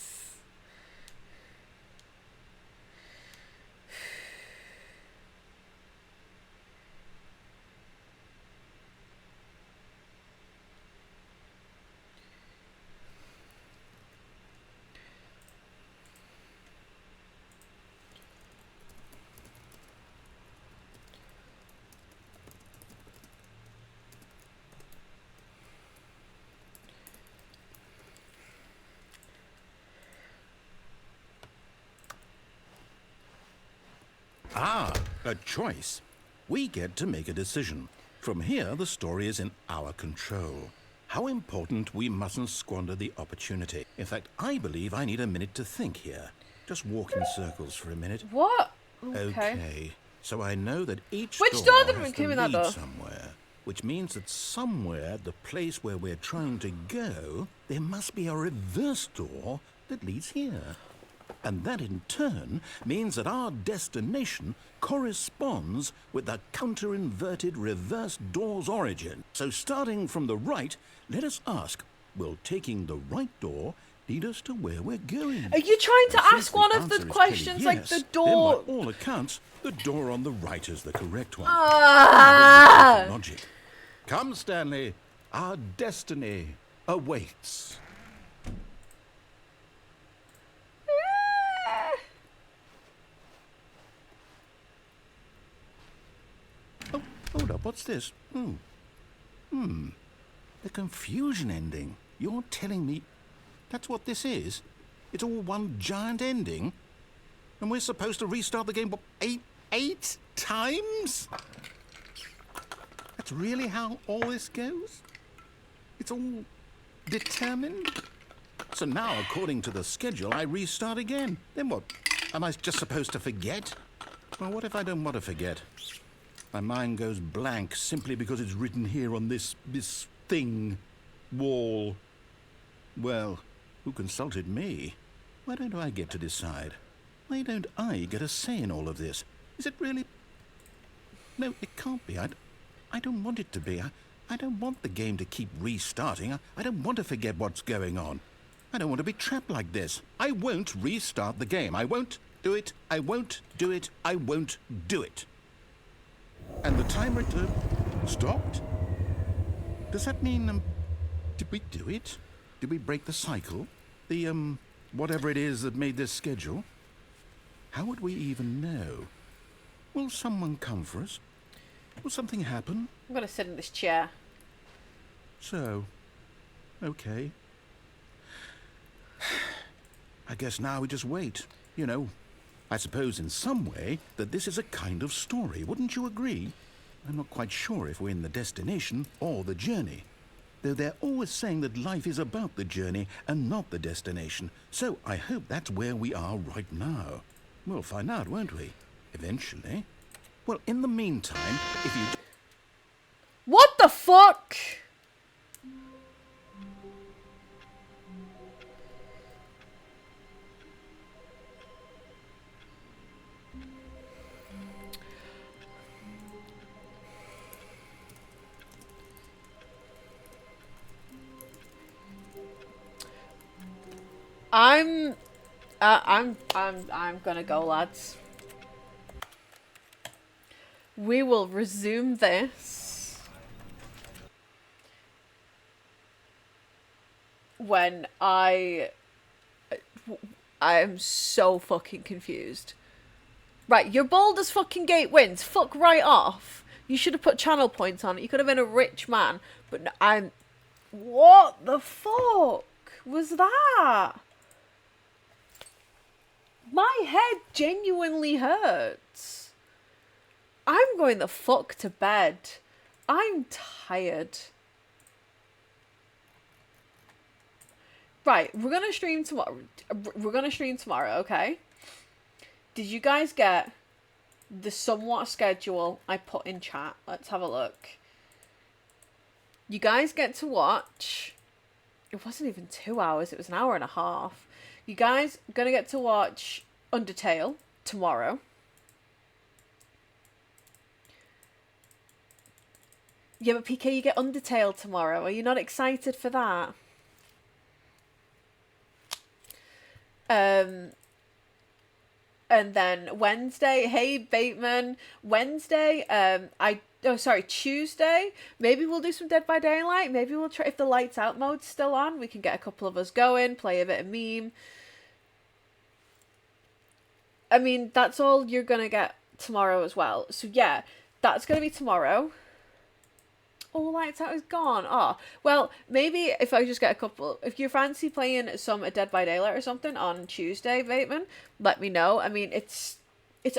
Speaker 3: Ah, a choice. We get to make a decision. From here, the story is in our control. How important we mustn't squander the opportunity. In fact, I believe I need a minute to think here. Just walk in circles for a minute.
Speaker 2: What?
Speaker 3: Okay. So I know that each
Speaker 2: Which
Speaker 3: door
Speaker 2: door did
Speaker 3: has
Speaker 2: we
Speaker 3: to
Speaker 2: came in that
Speaker 3: lead
Speaker 2: door?
Speaker 3: somewhere, which means that somewhere, the place where we're trying to go, there must be a reverse door that leads here. And that in turn means that our destination corresponds with the counter-inverted reverse door's origin. So starting from the right, let us ask, will taking the right door lead us to where we're going?
Speaker 2: Are you trying to
Speaker 3: And since
Speaker 2: ask one of
Speaker 3: answer
Speaker 2: the
Speaker 3: is
Speaker 2: questions
Speaker 3: clearly
Speaker 2: like the
Speaker 3: yes,
Speaker 2: door?
Speaker 3: then by all accounts, the door on the right is the correct one.
Speaker 2: Ah!
Speaker 3: Logic. Come, Stanley. Our destiny awaits. Oh, hold up. What's this? The confusion ending. You're telling me that's what this is? It's all one giant ending? And we're supposed to restart the game, what, eight times? That's really how all this goes? It's all determined? So now, according to the schedule, I restart again. Then what? Am I just supposed to forget? Well, what if I don't want to forget? My mind goes blank simply because it's written here on this thing, wall. Well, who consulted me? Why don't I get to decide? Why don't I get a say in all of this? Is it really? No, it can't be. I don't want it to be. I don't want the game to keep restarting. I don't want to forget what's going on. I don't want to be trapped like this. I won't restart the game. I won't do it. I won't do it. I won't do it. And the timer stopped? Does that mean, did we do it? Did we break the cycle? The, whatever it is that made this schedule? How would we even know? Will someone come for us? Will something happen?
Speaker 2: I'm gonna sit in this chair.
Speaker 3: So, okay. I guess now we just wait. You know, I suppose in some way that this is a kind of story. Wouldn't you agree? I'm not quite sure if we're in the destination or the journey. Though they're always saying that life is about the journey and not the destination. So I hope that's where we are right now. We'll find out, won't we? Eventually. Well, in the meantime, if you...
Speaker 2: What the fuck? I'm gonna go, lads. We will resume this when I am so fucking confused. Right, your Baldur's fucking Gate wins. Fuck right off. You should have put channel points on it. You could have been a rich man. But no, what the fuck was that? My head genuinely hurts. I'm going the fuck to bed. I'm tired. Right, we're gonna stream tomorrow. Okay? Did you guys get the somewhat schedule I put in chat? Let's have a look. You guys get to watch... It wasn't even 2 hours, it was an hour and a half. You guys are gonna get to watch Undertale tomorrow. Yeah, but PK, you get Undertale tomorrow. Are you not excited for that? And then Wednesday, hey Bateman, Wednesday, Tuesday, maybe we'll do some Dead by Daylight. Maybe we'll try, if the lights out mode's still on, we can get a couple of us going, play a bit of meme. I mean, that's all you're gonna get tomorrow as well. So yeah, that's gonna be tomorrow. All lights out is gone. Oh, well, maybe if I just get a couple, if you fancy playing some Dead by Daylight or something on Tuesday, Bateman, let me know. I mean, it's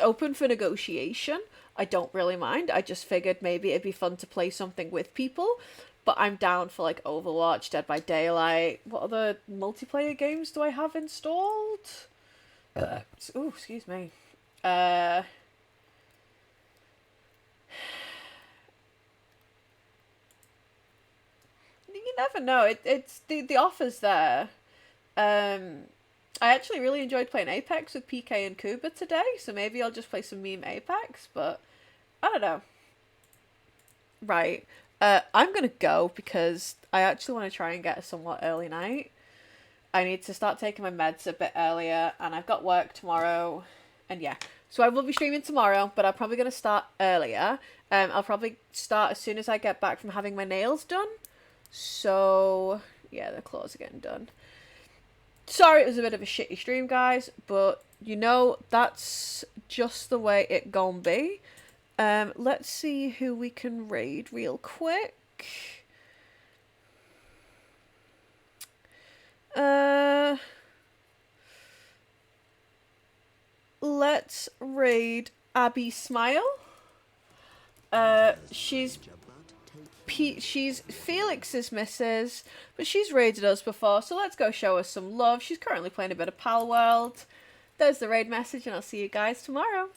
Speaker 2: open for negotiation. I don't really mind. I just figured maybe it'd be fun to play something with people, but I'm down for like Overwatch, Dead by Daylight. What other multiplayer games do I have installed? Oh, excuse me. You never know. It's the offer's there. I actually really enjoyed playing Apex with PK and Kuba today, so maybe I'll just play some meme Apex, but I don't know. Right. I'm gonna go because I actually want to try and get a somewhat early night. I need to start taking my meds a bit earlier, and I've got work tomorrow, and yeah. So I will be streaming tomorrow, but I'm probably going to start earlier. I'll probably start as soon as I get back from having my nails done. So, yeah, the claws are getting done. Sorry it was a bit of a shitty stream, guys, but, you know, that's just the way it gon' be. Let's see who we can raid real quick. Let's raid Abby Smile. She's Felix's missus, but she's raided us before, so let's go show her some love. She's currently playing a bit of Pal World. There's the raid message, and I'll see you guys tomorrow.